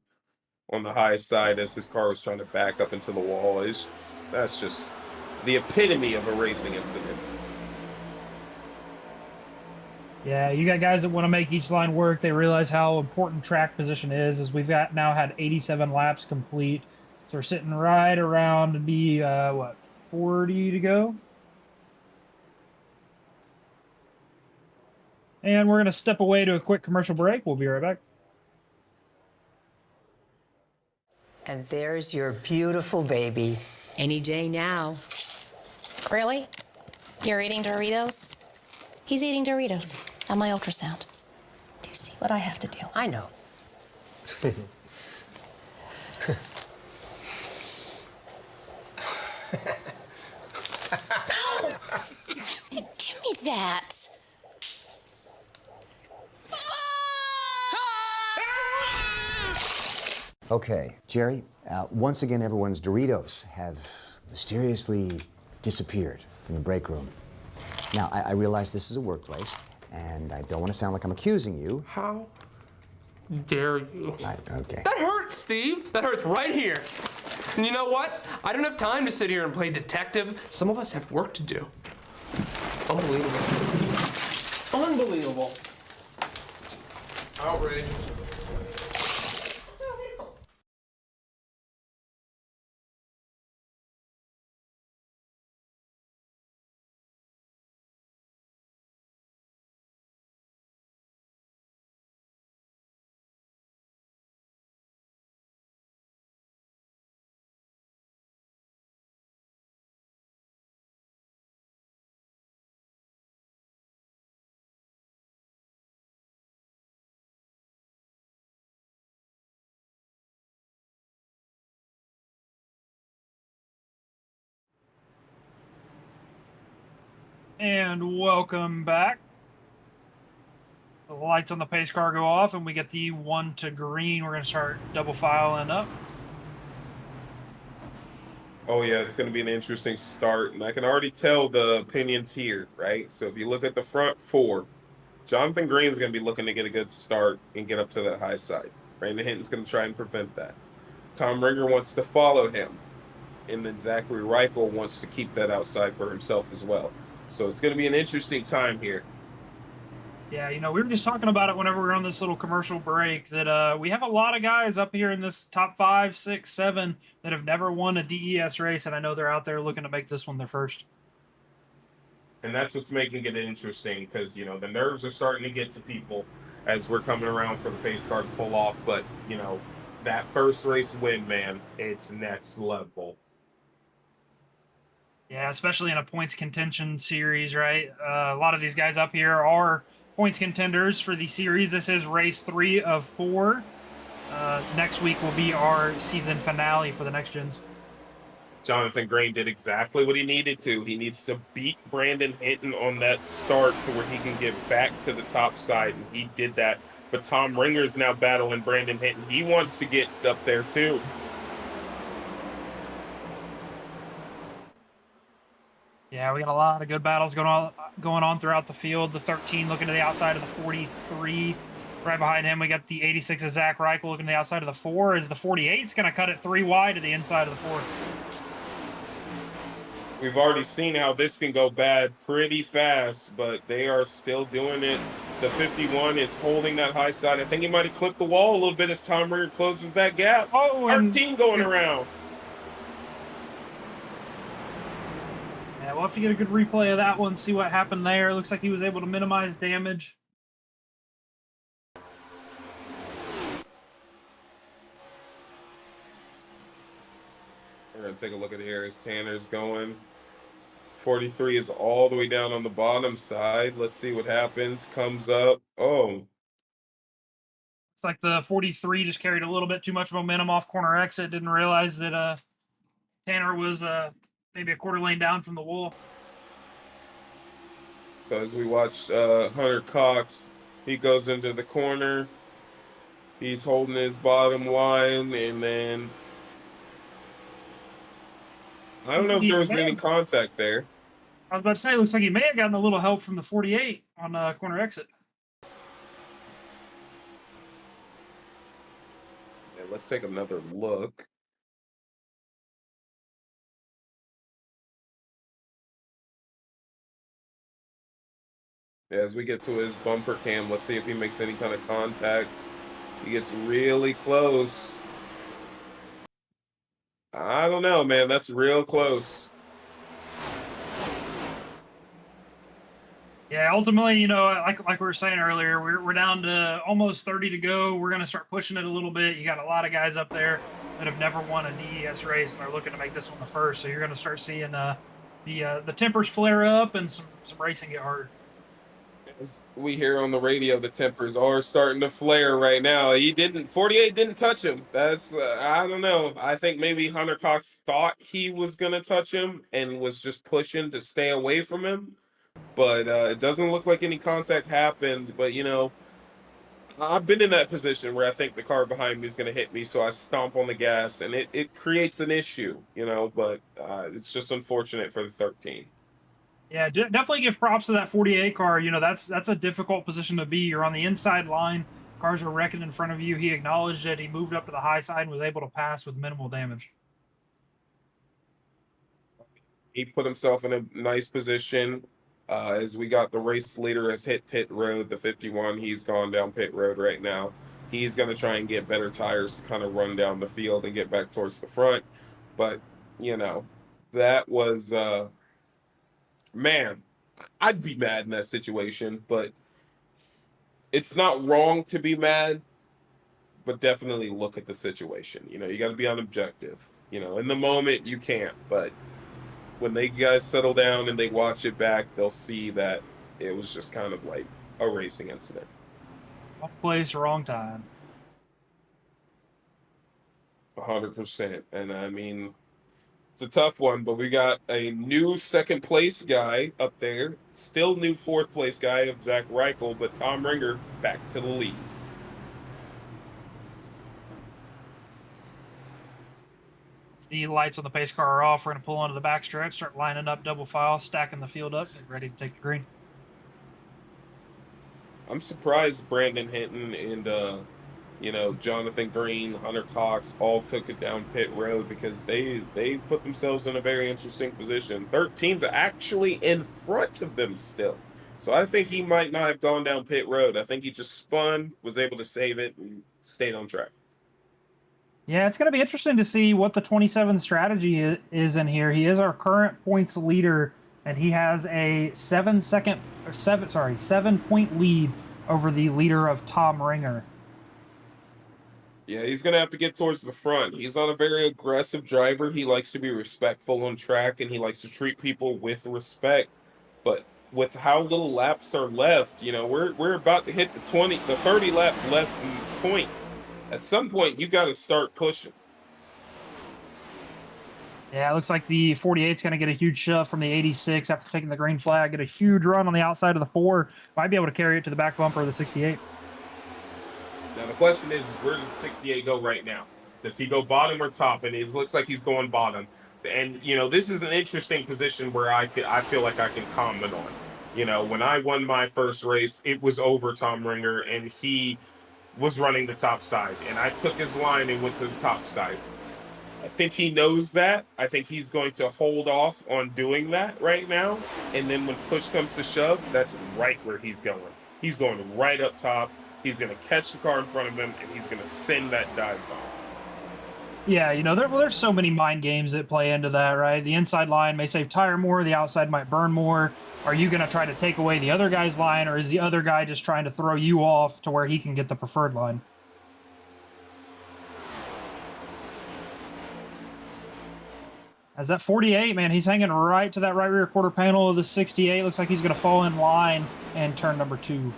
on the high side as his car was trying to back up into the wall. That's just the epitome of a racing incident. Yeah, you got guys that want to make each line work. They realize how important track position is, as we've now had 87 laps complete. So we're sitting right around to be, 40 to go? And we're going to step away to a quick commercial break. We'll be right back. And there's your beautiful baby. Any day now. Really? You're eating Doritos? He's eating Doritos on my ultrasound. Do you see what I have to deal with? I know. Give me that. Okay, Jerry, once again, everyone's Doritos have mysteriously disappeared from the break room. Now, I realize this is a workplace, and I don't want to sound like I'm accusing you. How dare you? Okay. That hurts, Steve. That hurts right here. And you know what? I don't have time to sit here and play detective. Some of us have work to do. Unbelievable. Unbelievable. Outrageous. And welcome back. The lights on the pace car go off, and we get the 1 to green. We're going to start double filing up. Oh, yeah, it's going to be an interesting start, and I can already tell the opinions here, right? So if you look at the front 4, Jonathan Green's going to be looking to get a good start and get up to that high side. Brandon Hinton's going to try and prevent that. Tom Ringer wants to follow him, and then Zachary Reichel wants to keep that outside for himself as well. So it's going to be an interesting time here. Yeah, you know, we were just talking about it whenever we were on this little commercial break that we have a lot of guys up here in this top 5, 6, 7 that have never won a DES race, and I know they're out there looking to make this one their first. And that's what's making it interesting because, you know, the nerves are starting to get to people as we're coming around for the pace car to pull off. But, you know, that first race win, man, it's next level. Yeah, especially in a points contention series, right? A lot of these guys up here are points contenders for the series. This is race 3 of 4. next week will be our season finale for the Next Gens. Jonathan Green did exactly what he needed to. He needs to beat Brandon Hinton on that start to where he can get back to the top side, and he did that. But Tom Ringer is now battling Brandon Hinton. He wants to get up there too. Yeah, we got a lot of good battles going on throughout the field. The 13 looking to the outside of the 43. Right behind him, we got the 86 of Zach Reichel looking to the outside of the 4. As the 48 is going to cut it 3 wide to the inside of the 4. We've already seen how this can go bad pretty fast, but they are still doing it. The 51 is holding that high side. I think he might have clipped the wall a little bit as Tom Ringer closes that gap. Oh, our team going around. Yeah, we'll have to get a good replay of that one, see what happened there. Looks like he was able to minimize damage. We're going to take a look at here as Tanner's going. 43 is all the way down on the bottom side. Let's see what happens. Comes up. Oh. Looks like the 43 just carried a little bit too much momentum off corner exit. Didn't realize that Tanner was maybe a quarter lane down from the wall. So as we watch Hunter Cox, he goes into the corner. He's holding his bottom line, and then I don't know if there was any contact there. I was about to say, it looks like he may have gotten a little help from the 48 on corner exit. Yeah, let's take another look. Yeah, as we get to his bumper cam, let's see if he makes any kind of contact. He gets really close. I don't know, man. That's real close. Yeah, ultimately, you know, like we were saying earlier, we're down to almost 30 to go. We're going to start pushing it a little bit. You got a lot of guys up there that have never won a DES race and are looking to make this one the first. So you're going to start seeing the tempers flare up and some racing get harder. As we hear on the radio, the tempers are starting to flare right now. 48 didn't touch him. That's, I don't know. I think maybe Hunter Cox thought he was going to touch him and was just pushing to stay away from him. But it doesn't look like any contact happened. But, you know, I've been in that position where I think the car behind me is going to hit me, so I stomp on the gas, and it creates an issue, you know, but it's just unfortunate for the 13. Yeah, definitely give props to that 48 car. You know, that's a difficult position to be. You're on the inside line. Cars are wrecking in front of you. He acknowledged it. He moved up to the high side and was able to pass with minimal damage. He put himself in a nice position. As we got the race leader has hit pit road, the 51, he's gone down pit road right now. He's going to try and get better tires to kind of run down the field and get back towards the front. But, you know, that was, man, I'd be mad in that situation, but it's not wrong to be mad, but definitely look at the situation. You know, you got to be objective. You know, in the moment you can't, but when they guys settle down and they watch it back, they'll see that it was just kind of like a racing incident. Wrong place, wrong time. 100%. And I mean, it's a tough one, but we got a new second place guy up there, still new fourth place guy of Zach Reichel, but Tom Ringer back to the lead. The lights on the pace car are off. We're going to pull onto the backstretch, start lining up double file, stacking the field up, get ready to take the green. I'm surprised Brandon Hinton and you know, Jonathan Green, Hunter Cox all took it down pit road because they put themselves in a very interesting position. 13's actually in front of them still. So I think he might not have gone down pit road. I think he just spun, was able to save it, and stayed on track. Yeah, it's going to be interesting to see what the 27 strategy is in here. He is our current points leader, and he has a 7-point lead over the leader of Tom Ringer. Yeah, he's going to have to get towards the front. He's not a very aggressive driver. He likes to be respectful on track, and he likes to treat people with respect. But with how little laps are left, you know, we're about to hit the 30 lap left point. At some point, you got to start pushing. Yeah, it looks like the 48's going to get a huge shove from the 86 after taking the green flag. Get a huge run on the outside of the 4. Might be able to carry it to the back bumper of the 68. Now, the question is where does the 68 go right now? Does he go bottom or top? And it looks like he's going bottom. And, you know, this is an interesting position where I feel like I can comment on. You know, when I won my first race, it was over Tom Ringer, and he was running the top side. And I took his line and went to the top side. I think he knows that. I think he's going to hold off on doing that right now. And then when push comes to shove, that's right where he's going. He's going right up top. He's going to catch the car in front of him, and he's going to send that dive bomb. Yeah, you know, there's so many mind games that play into that, right? The inside line may save tire more, the outside might burn more. Are you going to try to take away the other guy's line, or is the other guy just trying to throw you off to where he can get the preferred line? As that 48, man, he's hanging right to that right rear quarter panel of the 68. Looks like he's going to fall in line and turn number 2.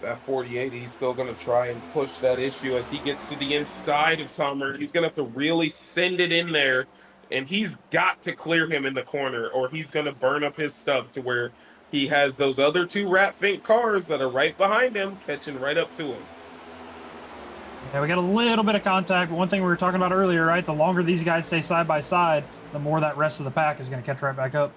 That 48, he's still going to try and push that issue as he gets to the inside of Tom Ringer. He's going to have to really send it in there, and he's got to clear him in the corner, or he's going to burn up his stuff to where he has those other 2 Rat Fink cars that are right behind him catching right up to him. Yeah, we got a little bit of contact, but one thing we were talking about earlier, right? The longer these guys stay side by side, the more that rest of the pack is going to catch right back up.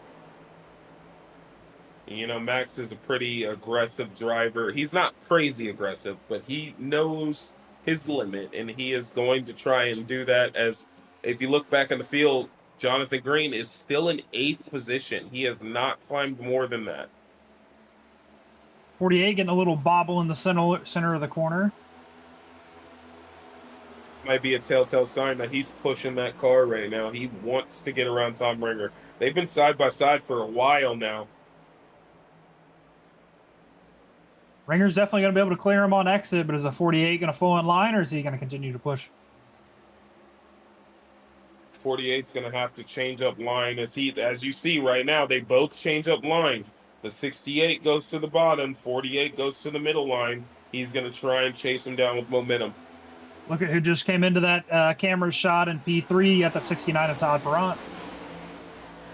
You know, Max is a pretty aggressive driver. He's not crazy aggressive, but he knows his limit, and he is going to try and do that. As if you look back in the field, Jonathan Green is still in 8th position. He has not climbed more than that. 48 getting a little bobble in the center of the corner. Might be a telltale sign that he's pushing that car right now. He wants to get around Tom Ringer. They've been side by side for a while now. Ringer's definitely going to be able to clear him on exit, but is a 48 going to fall in line, or is he going to continue to push? 48's going to have to change up line. As you see right now, they both change up line. The 68 goes to the bottom, 48 goes to the middle line. He's going to try and chase him down with momentum. Look at who just came into that camera shot in P3 at the 69 of Todd Perrant.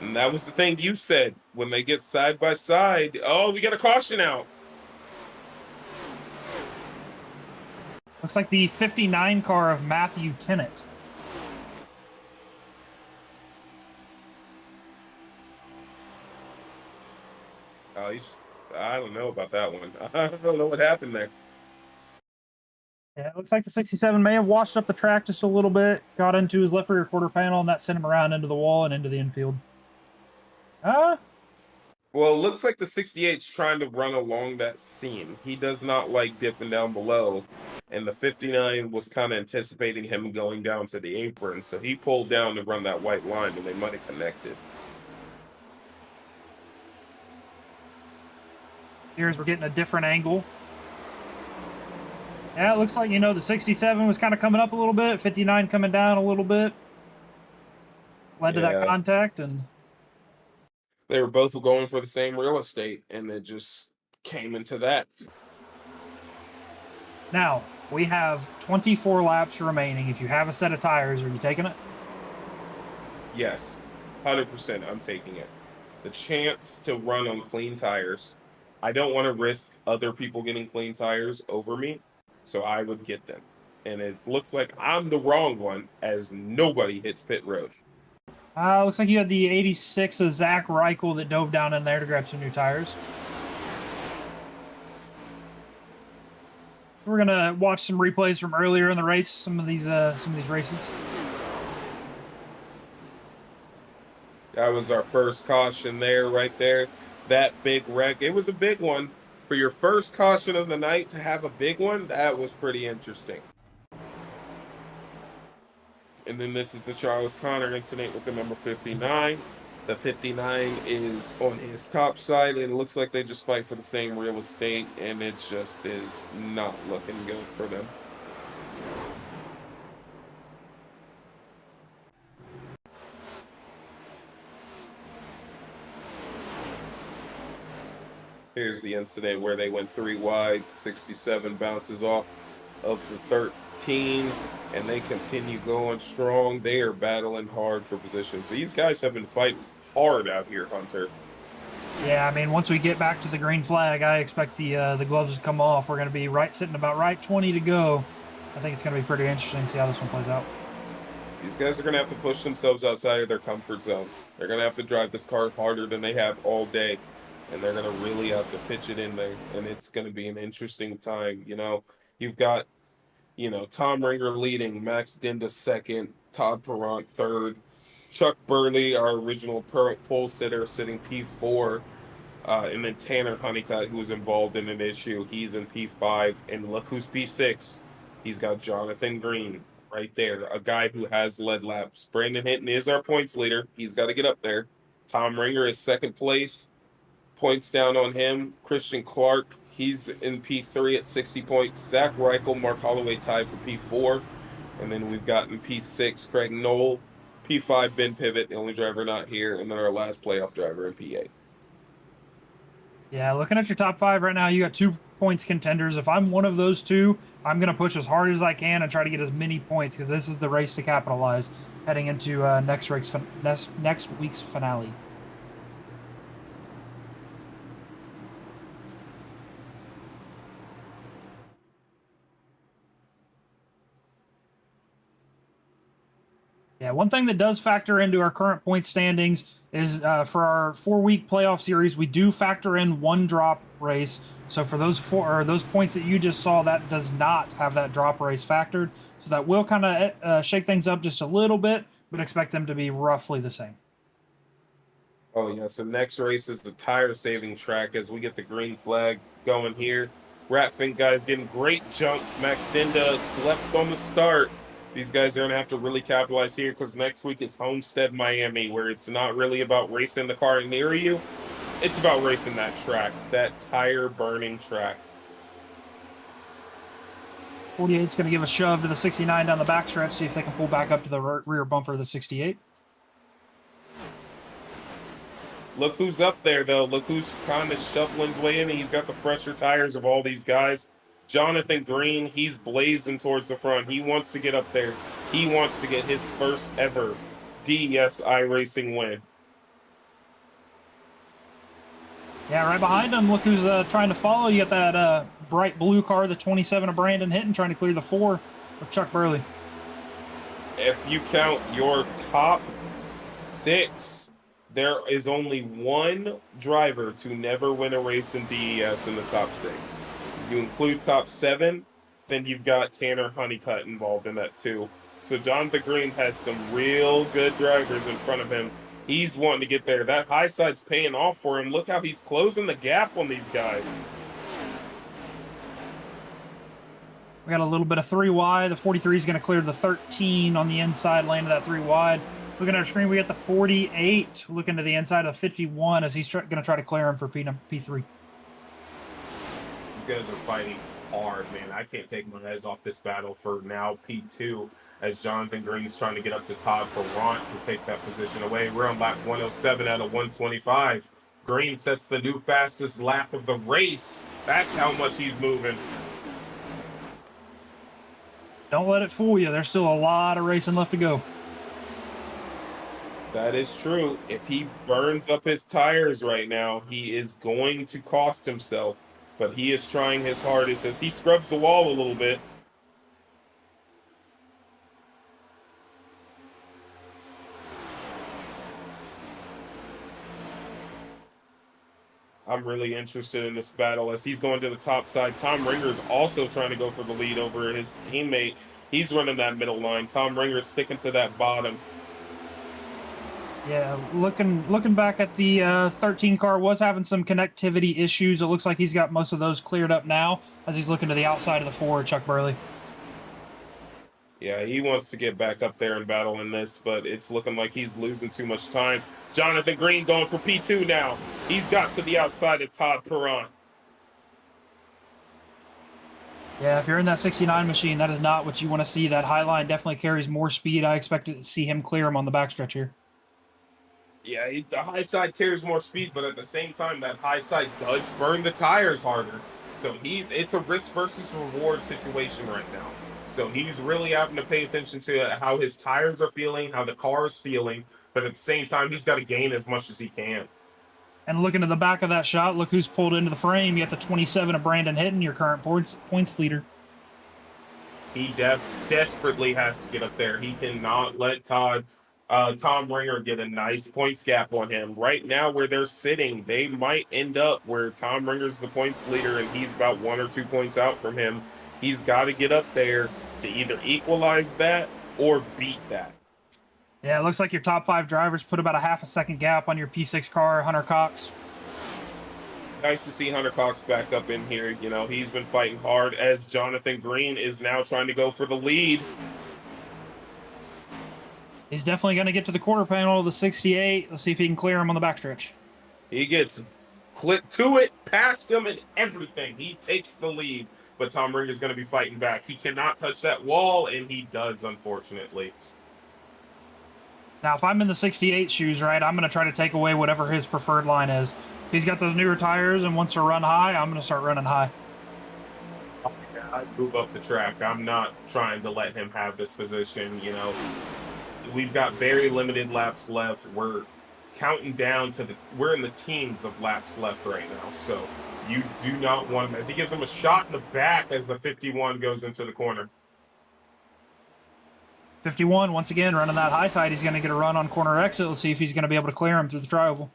And that was the thing you said. When they get side by side, oh, we got a caution out. Looks like the 59 car of Matthew Tennant. I don't know about that one. I don't know what happened there. Yeah, it looks like the 67 may have washed up the track just a little bit, got into his left rear quarter panel, and that sent him around into the wall and into the infield. Well, it looks like the 68's trying to run along that seam. He does not like dipping down below, and the 59 was kind of anticipating him going down to the apron, so he pulled down to run that white line, and they might have connected. Here's we're getting a different angle. Yeah, it looks like, you know, the 67 was kind of coming up a little bit, 59 coming down a little bit. Led to that contact, and they were both going for the same real estate, and it just came into that. Now, we have 24 laps remaining. If you have a set of tires, are you taking it? Yes, 100% I'm taking it. The chance to run on clean tires. I don't want to risk other people getting clean tires over me, so I would get them. And it looks like I'm the wrong one, as nobody hits pit road. Looks like you had the 86 of Zach Reichel that dove down in there to grab some new tires. We're gonna watch some replays from earlier in the race, some of these races. That was our first caution there, right there. That big wreck. It was a big one. For your first caution of the night to have a big one, that was pretty interesting. And then this is the Charles Connor incident with the number 59. The 59 is on his top side, and it looks like they just fight for the same real estate, and it just is not looking good for them. Here's the incident where they went 3 wide, 67 bounces off of the 13, and they continue going strong. They are battling hard for positions. These guys have been fighting hard out here, Hunter. Yeah, I mean, once we get back to the green flag, I expect the gloves to come off. We're going to be sitting about right 20 to go. I think it's going to be pretty interesting to see how this one plays out. These guys are going to have to push themselves outside of their comfort zone. They're going to have to drive this car harder than they have all day, and they're going to really have to pitch it in there, and it's going to be an interesting time. You know, you've got, Tom Ringer leading, Max Dinda second, Todd Perront third, Chuck Burley, our original pole sitter, sitting P4, and then Tanner Honeycutt, who was involved in an issue, he's in P5, and look who's P6. He's got Jonathan Green right there, a guy who has led laps. Brandon Hinton is our points leader. He's got to get up there. Tom Ringer is second place. Points down on him. Christian Clark, he's in P3 at 60 points. Zach Reichel, Mark Holloway tied for P4. And then we've got in P6, Craig Knoll. P5, Ben Pivot, the only driver not here. And then our last playoff driver in P8. Yeah, looking at your top 5 right now, you got 2 points contenders. If I'm one of those 2, I'm going to push as hard as I can and try to get as many points because this is the race to capitalize heading into next week's finale. Yeah, one thing that does factor into our current point standings is for our 4-week playoff series, we do factor in 1 drop race. So for those those points that you just saw, that does not have that drop race factored. So that will kind of shake things up just a little bit, but expect them to be roughly the same. Oh, yeah. So next race is the tire saving track as we get the green flag going here. Ratfink guys getting great jumps. Max Dinda slept on the start. These guys are going to have to really capitalize here because next week is Homestead, Miami, where it's not really about racing the car near you. It's about racing that track, that tire-burning track. 48's going to give a shove to the 69 down the backstretch, see if they can pull back up to the rear bumper of the 68. Look who's up there, though. Look who's kind of shuffling his way in. He's got the fresher tires of all these guys. Jonathan Green, he's blazing towards the front. He wants to get up there. He wants to get his first ever DES iRacing win. Yeah, right behind him, look who's trying to follow. You got that bright blue car, the 27 of Brandon Hinton, trying to clear the 4 of Chuck Burley. If you count your top 6, there is only 1 driver to never win a race in DES in the top 6. You include top 7, then you've got Tanner Honeycutt involved in that too. So Jonathan Green has some real good drivers in front of him. He's wanting to get there. That high side's paying off for him. Look how he's closing the gap on these guys. We got a little bit of 3 wide. The 43 is going to clear the 13 on the inside lane of that 3 wide. Looking at our screen, we got the 48 looking to the inside of 51 as he's going to try to clear him for P3. These guys are fighting hard, man. I can't take my eyes off this battle for now P2 as Jonathan Green's trying to get up to Todd Perront to take that position away. We're on lap 107 out of 125. Green sets the new fastest lap of the race. That's how much he's moving. Don't let it fool you. There's still a lot of racing left to go. That is true. If he burns up his tires right now, he is going to cost himself. But he is trying his hardest as he scrubs the wall a little bit. I'm really interested in this battle as he's going to the top side. Tom Ringer is also trying to go for the lead over his teammate. He's running that middle line. Tom Ringer is sticking to that bottom. Yeah, looking back at the 13 car, was having some connectivity issues. It looks like he's got most of those cleared up now as he's looking to the outside of the 4, Chuck Burley. Yeah, he wants to get back up there and battle in this, but it's looking like he's losing too much time. Jonathan Green going for P2 now. He's got to the outside of Todd Perront. Yeah, if you're in that 69 machine, that is not what you want to see. That high line definitely carries more speed. I expect to see him clear him on the backstretch here. Yeah, the high side carries more speed, but at the same time, that high side does burn the tires harder. So it's a risk versus reward situation right now. So he's really having to pay attention to how his tires are feeling, how the car is feeling, but at the same time, he's got to gain as much as he can. And looking at the back of that shot, look who's pulled into the frame. You got the 27 of Brandon Hinton, your current points leader. He desperately has to get up there. He cannot let Tom Ringer get a nice points gap on him. Right now, where they're sitting, they might end up where Tom Ringer's the points leader and he's about 1 or 2 points out from him. He's got to get up there to either equalize that or beat that. Yeah, it looks like your top 5 drivers put about a half a second gap on your P6 car, Hunter Cox. Nice to see Hunter Cox back up in here. You know, he's been fighting hard as Jonathan Green is now trying to go for the lead. He's definitely going to get to the quarter panel of the 68. Let's see if he can clear him on the backstretch. He gets clipped to it, past him, and everything. He takes the lead, but Tom Ringer's going to be fighting back. He cannot touch that wall, and he does, unfortunately. Now, if I'm in the 68 shoes, right, I'm going to try to take away whatever his preferred line is. If he's got those newer tires and wants to run high, I'm going to start running high. I move up the track. I'm not trying to let him have this position. You know, we've got very limited laps left. We're counting down to we're in the teens of laps left right now. So you do not want him, as he gives him a shot in the back as the 51 goes into the corner. 51, once again, running that high side. He's going to get a run on corner exit. Let's see if he's going to be able to clear him through the tri-oval.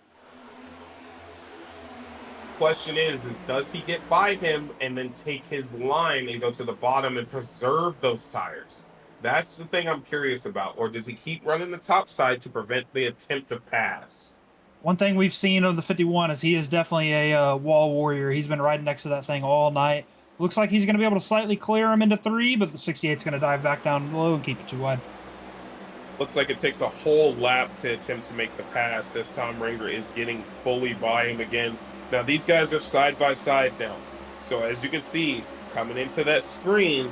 Question is does he get by him and then take his line and go to the bottom and preserve those tires? That's the thing I'm curious about. Or does he keep running the top side to prevent the attempt to pass? One thing we've seen of the 51 is he is definitely a wall warrior. He's been riding next to that thing all night. Looks like he's going to be able to slightly clear him into 3, but the 68's going to dive back down low and keep it too wide. Looks like it takes a whole lap to attempt to make the pass as Tom Ringer is getting fully by him again. Now, these guys are side by side now. So as you can see, coming into that screen,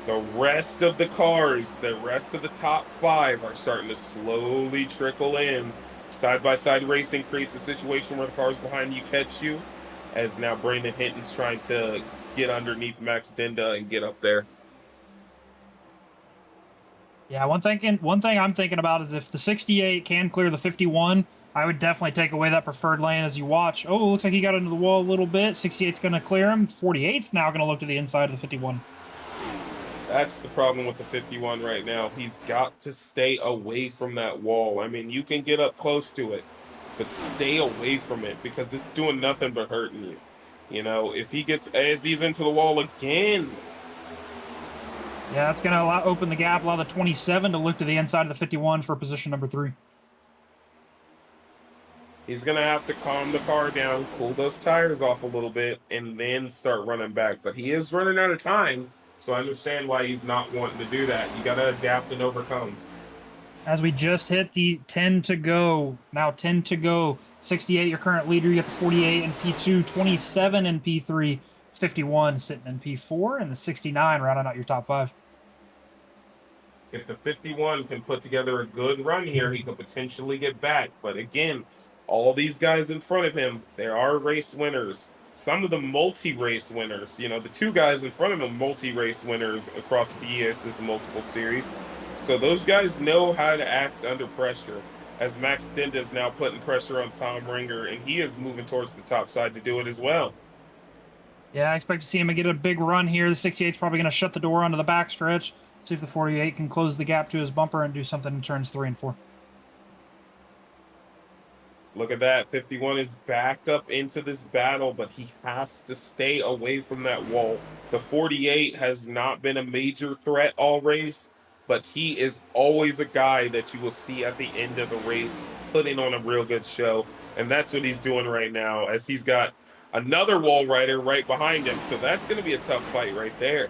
the rest of the cars, the rest of the top 5 are starting to slowly trickle in. Side-by-side racing creates a situation where the cars behind you catch you, as now Brandon Hinton's trying to get underneath Max Dinda and get up there. Yeah, one thing I'm thinking about is if the 68 can clear the 51, I would definitely take away that preferred lane as you watch. Oh, looks like he got into the wall a little bit. 68's going to clear him. 48's now going to look to the inside of the 51. That's the problem with the 51 right now. He's got to stay away from that wall. I mean, you can get up close to it, but stay away from it because it's doing nothing but hurting you. You know, if he gets, as he's into the wall again. Yeah, that's going to open the gap, allow the 27 to look to the inside of the 51 for position number 3. He's going to have to calm the car down, cool those tires off a little bit, and then start running back. But he is running out of time, so I understand why he's not wanting to do that. You got to adapt and overcome. As we just hit the 10 to go. Now 10 to go. 68, your current leader. You got the 48 in P2, 27 in P3, 51 sitting in P4, and the 69 rounding out your top 5. If the 51 can put together a good run here, he could potentially get back. But again, all these guys in front of him, there are race winners. Some of them multi-race winners. You know, the 2 guys in front of him, multi-race winners across DS's multiple series. So those guys know how to act under pressure. As Max Dinda is now putting pressure on Tom Ringer, and he is moving towards the top side to do it as well. Yeah, I expect to see him get a big run here. The 68's probably going to shut the door onto the backstretch. See if the 48 can close the gap to his bumper and do something in turns 3 and 4. Look at that. 51 is back up into this battle, but he has to stay away from that wall. The 48 has not been a major threat all race, but he is always a guy that you will see at the end of the race putting on a real good show. And that's what he's doing right now, as he's got another wall rider right behind him. So that's going to be a tough fight right there.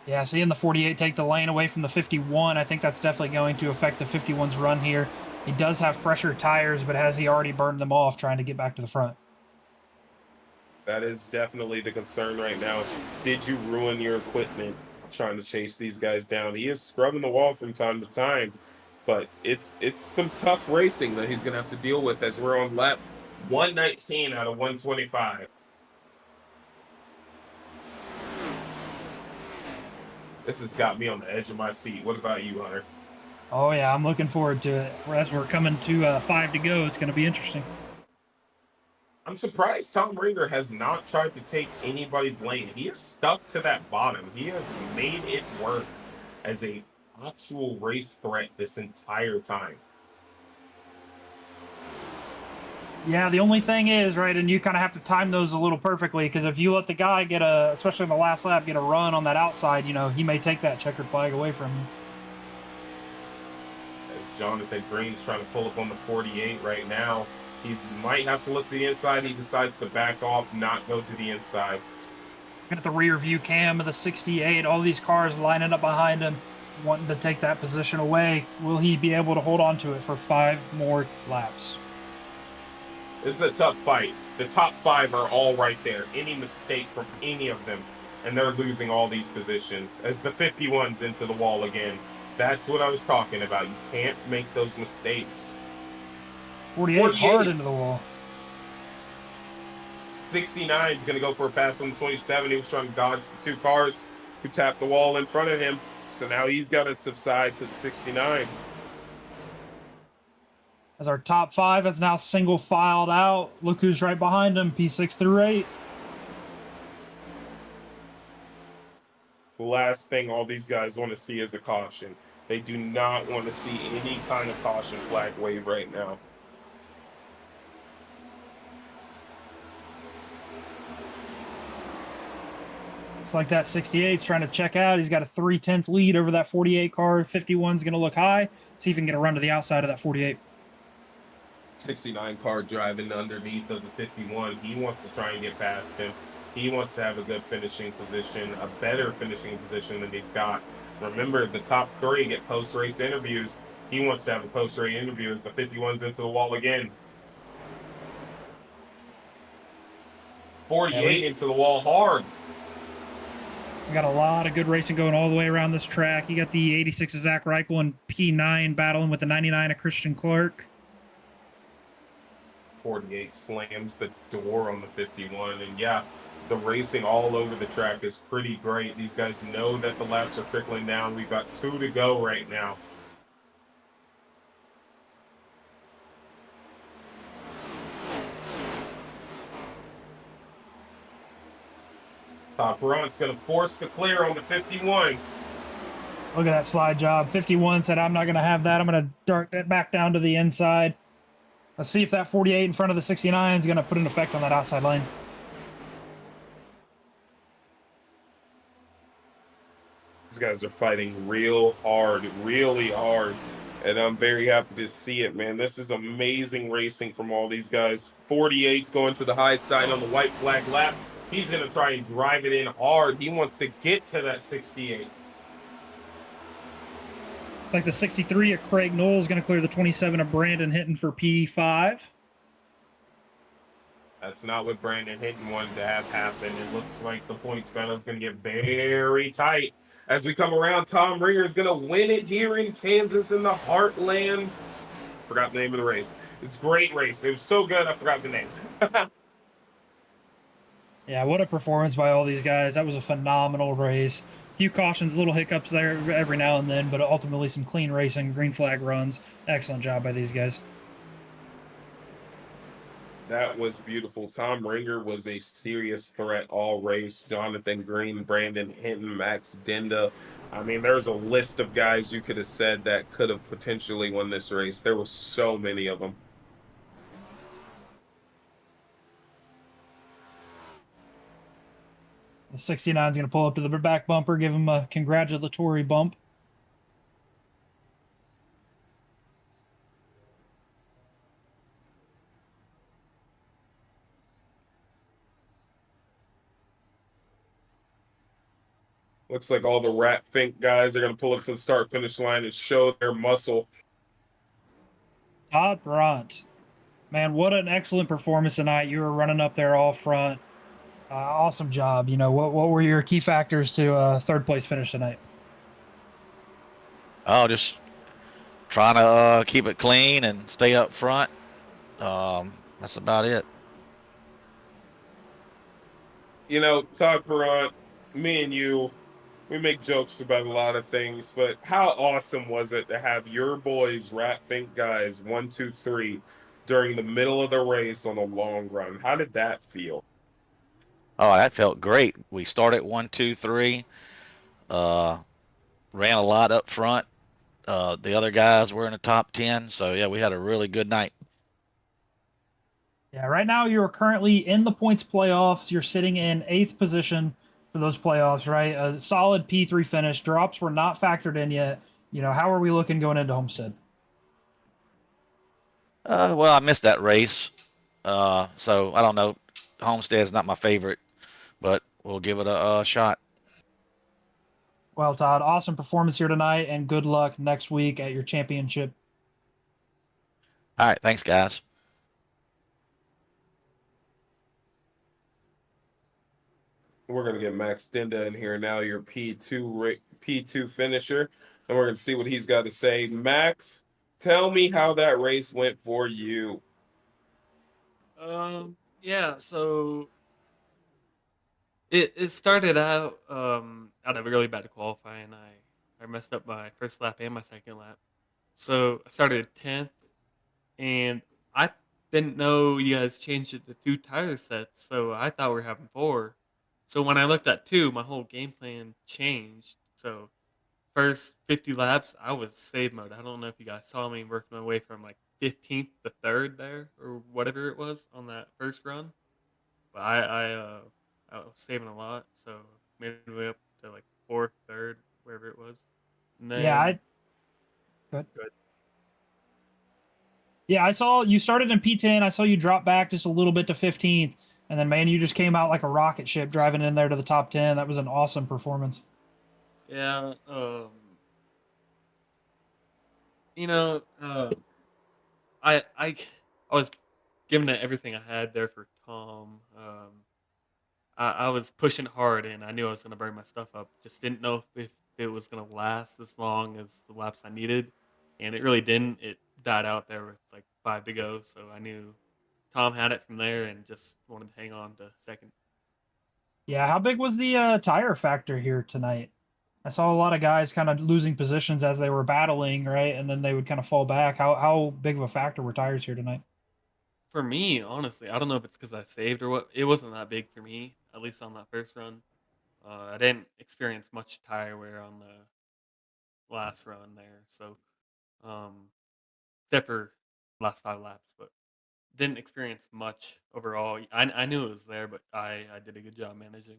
Yeah, seeing the 48 take the lane away from the 51, I think that's definitely going to affect the 51's run here. He does have fresher tires, but has he already burned them off trying to get back to the front? That is definitely the concern right now. Did you ruin your equipment trying to chase these guys down? He is scrubbing the wall from time to time, but it's some tough racing that he's going to have to deal with as we're on lap 119 out of 125. This has got me on the edge of my seat. What about you, Hunter? Oh yeah, I'm looking forward to it. As we're coming to 5 to go, it's going to be interesting. I'm surprised Tom Ringer has not tried to take anybody's lane. He has stuck to that bottom. He has made it work as a actual race threat this entire time. Yeah, the only thing is, right, and you kind of have to time those a little perfectly, because if you let the guy get especially in the last lap, get a run on that outside, you know, he may take that checkered flag away from you. As Jonathan Green's trying to pull up on the 48 right now. He might have to look to the inside. He decides to back off, not go to the inside. Looking at the rear view cam of the 68, all these cars lining up behind him, wanting to take that position away. Will he be able to hold on to it for 5 more laps? This is a tough fight. The top 5 are all right there. Any mistake from any of them, and they're losing all these positions. As the 51's into the wall again. That's what I was talking about. You can't make those mistakes. 48 hard into the wall. 69 is going to go for a pass on the 27. He was trying to dodge the 2 cars who tapped the wall in front of him. So now he's got to subside to the 69. As our top 5 is now single filed out. Look who's right behind him, P6 through 8. The last thing all these guys want to see is a caution. They do not want to see any kind of caution flag wave right now. Looks like that 68's trying to check out. He's got a 3/10 lead over that 48 car. 51's going to look high. See if he can get a run to the outside of that 48. 69 car driving underneath of the 51. He wants to try and get past him. He wants to have a good finishing position, a better finishing position than he's got. Remember, the top 3 get post-race interviews. He wants to have a post-race interview as the 51's into the wall again. 48 into the wall hard. We got a lot of good racing going all the way around this track. You got the 86 of Zach Reichel and P9 battling with the 99 of Christian Clark. 48 slams the door on the 51. And yeah, the racing all over the track is pretty great. These guys know that the laps are trickling down. We've got 2 to go right now. Perron's going to force the clear on the 51. Look at that slide job. 51 said, I'm not going to have that. I'm going to dart that back down to the inside. Let's see if that 48 in front of the 69 is going to put an effect on that outside lane. These guys are fighting real hard, really hard. And I'm very happy to see it, man. This is amazing racing from all these guys. 48's going to the high side on the white flag lap. He's going to try and drive it in hard. He wants to get to that 68. It's like the 63 of Craig Knoll is going to clear the 27 of Brandon Hinton for P5. That's not what Brandon Hinton wanted to have happen. It looks like the points battle is going to get very tight. As we come around, Tom Ringer is going to win it here in Kansas in the Heartland. Forgot the name of the race. It's a great race. It was so good, I forgot the name. Yeah, what a performance by all these guys. That was a phenomenal race. Few cautions, little hiccups there every now and then, but ultimately some clean racing, green flag runs. Excellent job by these guys. That was beautiful. Tom Ringer was a serious threat all race. Jonathan Green, Brandon Hinton, Max Denda. I mean, there's a list of guys you could have said that could have potentially won this race. There were so many of them. The 69 is going to pull up to the back bumper, give him a congratulatory bump. Looks like all the Rat Fink guys are going to pull up to the start-finish line and show their muscle. Todd Brunt. Man, what an excellent performance tonight. You were running up there all front. Awesome job. You know, what were your key factors to third place finish tonight? Oh, just trying to keep it clean and stay up front. That's about it. You know, Todd Perrant, me and you, we make jokes about a lot of things, but how awesome was it to have your boys, Rat Fink guys, 1, 2, 3, during the middle of the race on a long run? How did that feel? Oh, that felt great. We started 1, 2, 3. Ran a lot up front. The other guys were in the top 10. So yeah, we had a really good night. Yeah, right now you're currently in the points playoffs. You're sitting in 8th position for those playoffs, right? A solid P3 finish. Drops were not factored in yet. How are we looking going into Homestead? Well, I missed that race. So I don't know. Homestead's not my favorite, but we'll give it a shot. Well, Todd, awesome performance here tonight, and good luck next week at your championship. All right, thanks, guys. We're gonna get Max Dinda in here now, your P2 finisher, and we're gonna see what he's got to say. Max, tell me how that race went for you. Yeah, so it started out of really bad qualifying. I messed up my first lap and my second lap. So I started 10th, and I didn't know you guys changed it to 2 tire sets, so I thought we were having 4. So when I looked at 2, my whole game plan changed. So first 50 laps, I was save mode. I don't know if you guys saw me working my way from like 15th to 3rd there or whatever it was on that first run. But I was saving a lot, so made my way up to like 4th, 3rd, wherever it was. And Yeah, then good. good. Yeah, I saw you started in P10. I saw you drop back just a little bit to 15th, and then man, you just came out like a rocket ship driving in there to the top 10. That was an awesome performance. Yeah, you know, I I was giving it everything I had there for Tom. I was pushing hard and I knew I was going to burn my stuff up. Just didn't know if it was going to last as long as the laps I needed. And it really didn't. It died out there with like 5 to go. So I knew Tom had it from there and just wanted to hang on to second. Yeah, how big was the tire factor here tonight? I saw a lot of guys kind of losing positions as they were battling, right? And then they would kind of fall back. How big of a factor were tires here tonight? For me, honestly, I don't know if it's because I saved or what. It wasn't that big for me, at least on that first run. I didn't experience much tire wear on the last run there. So, um, except for last 5 laps, but didn't experience much overall. I knew it was there, but I did a good job managing.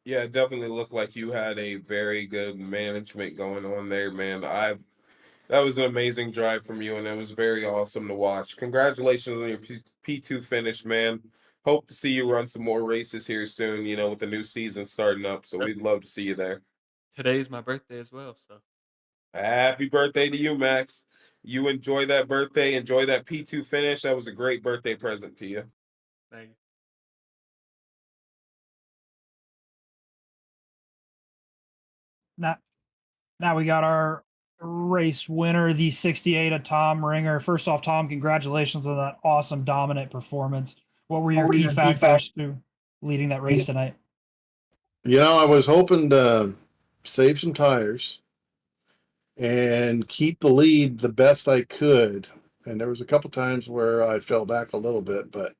Yeah, it definitely looked like you had a very good management going on there, man. That was an amazing drive from you, and it was very awesome to watch. Congratulations on your P2 finish, man. Hope to see you run some more races here soon, with the new season starting up. So Yep. we'd love to see you there. Today's my birthday as well, so Happy birthday to you, Max. You enjoy that birthday, enjoy that P2 finish. That was a great birthday present to you. thank you. Now, now we got our race winner, the 68 of Tom Ringer. First off, Tom, congratulations on that awesome, dominant performance. What were your key factors to leading that race tonight? I was hoping to save some tires and keep the lead the best I could. And there was a couple times where I fell back a little bit, but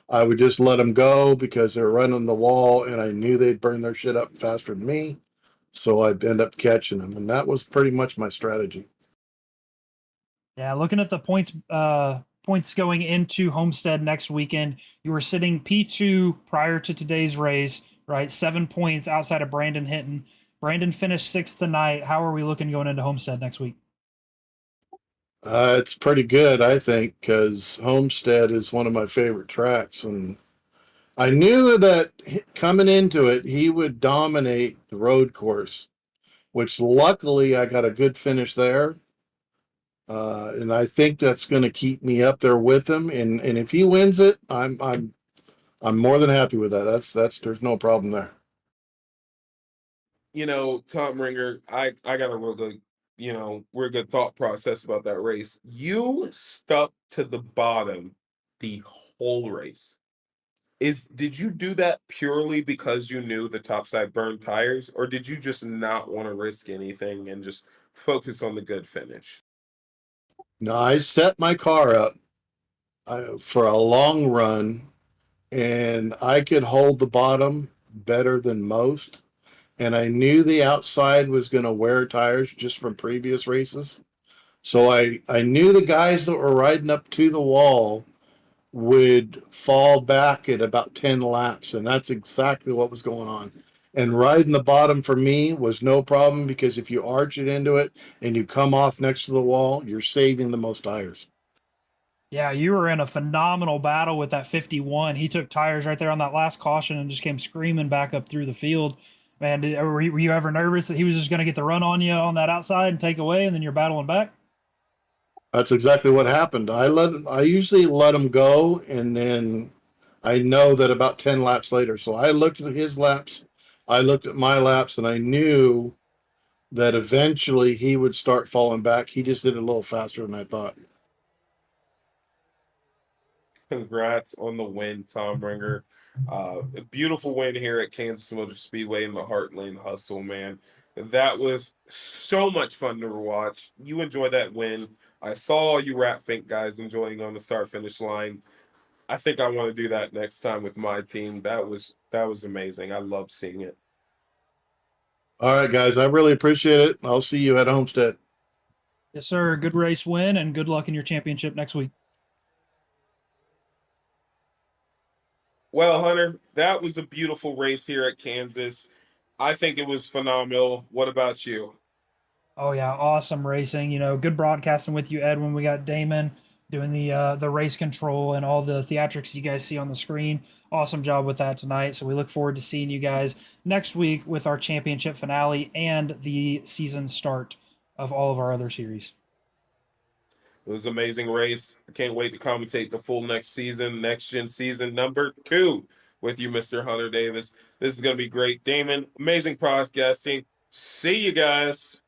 I would just let them go because they were running the wall and I knew they'd burn their shit up faster than me. So I'd end up catching them. And that was pretty much my strategy. Yeah, looking at the points going into Homestead next weekend, you were sitting P2 prior to today's race, right? 7 points outside of Brandon Hinton. Brandon finished 6th tonight. How are we looking going into Homestead next week? It's pretty good, I think, because Homestead is one of my favorite tracks. And I knew that coming into it, he would dominate the road course, which luckily I got a good finish there. And I think that's going to keep me up there with him. And if he wins it, I'm more than happy with that. That's there's no problem there. Tom Ringer, I got a real good thought process about that race. You stuck to the bottom the whole race. Did you do that purely because you knew the topside burned tires, or did you just not want to risk anything and just focus on the good finish? No, I set my car up for a long run, and I could hold the bottom better than most. And I knew the outside was going to wear tires just from previous races. So I knew the guys that were riding up to the wall would fall back at about 10 laps. And that's exactly what was going on. And riding the bottom for me was no problem, because if you arch it into it and you come off next to the wall, you're saving the most tires. Yeah, you were in a phenomenal battle with that 51. He took tires right there on that last caution and just came screaming back up through the field. Man, were you ever nervous that he was just going to get the run on you on that outside and take away, and then you're battling back? That's exactly what happened. I usually let him go, and then I know that about 10 laps later. So I looked at his laps, I looked at my laps, and I knew that eventually he would start falling back. He just did it a little faster than I thought. Congrats on the win, Tom Ringer. A beautiful win here at Kansas Motor Speedway in the Heartland Hustle, man. That was so much fun to watch. You enjoyed that win. I saw all you Rap Fink guys enjoying on the start finish line. I think I want to do that next time with my team. That was amazing. I love seeing it. All right, guys, I really appreciate it. I'll see you at Homestead. Yes, sir. Good race win, and good luck in your championship next week. Well, Hunter, that was a beautiful race here at Kansas. I think it was phenomenal. What about you? Oh yeah, awesome racing. You know, good broadcasting with you, Edwin. We got Damon doing the race control and all the theatrics you guys see on the screen. Awesome job with that tonight. So we look forward to seeing you guys next week with our championship finale and the season start of all of our other series. It was an amazing race. I can't wait to commentate the full next season, Next Gen season number 2 with you, Mr. Hunter Davis. This is going to be great. Damon, amazing podcasting. See you guys.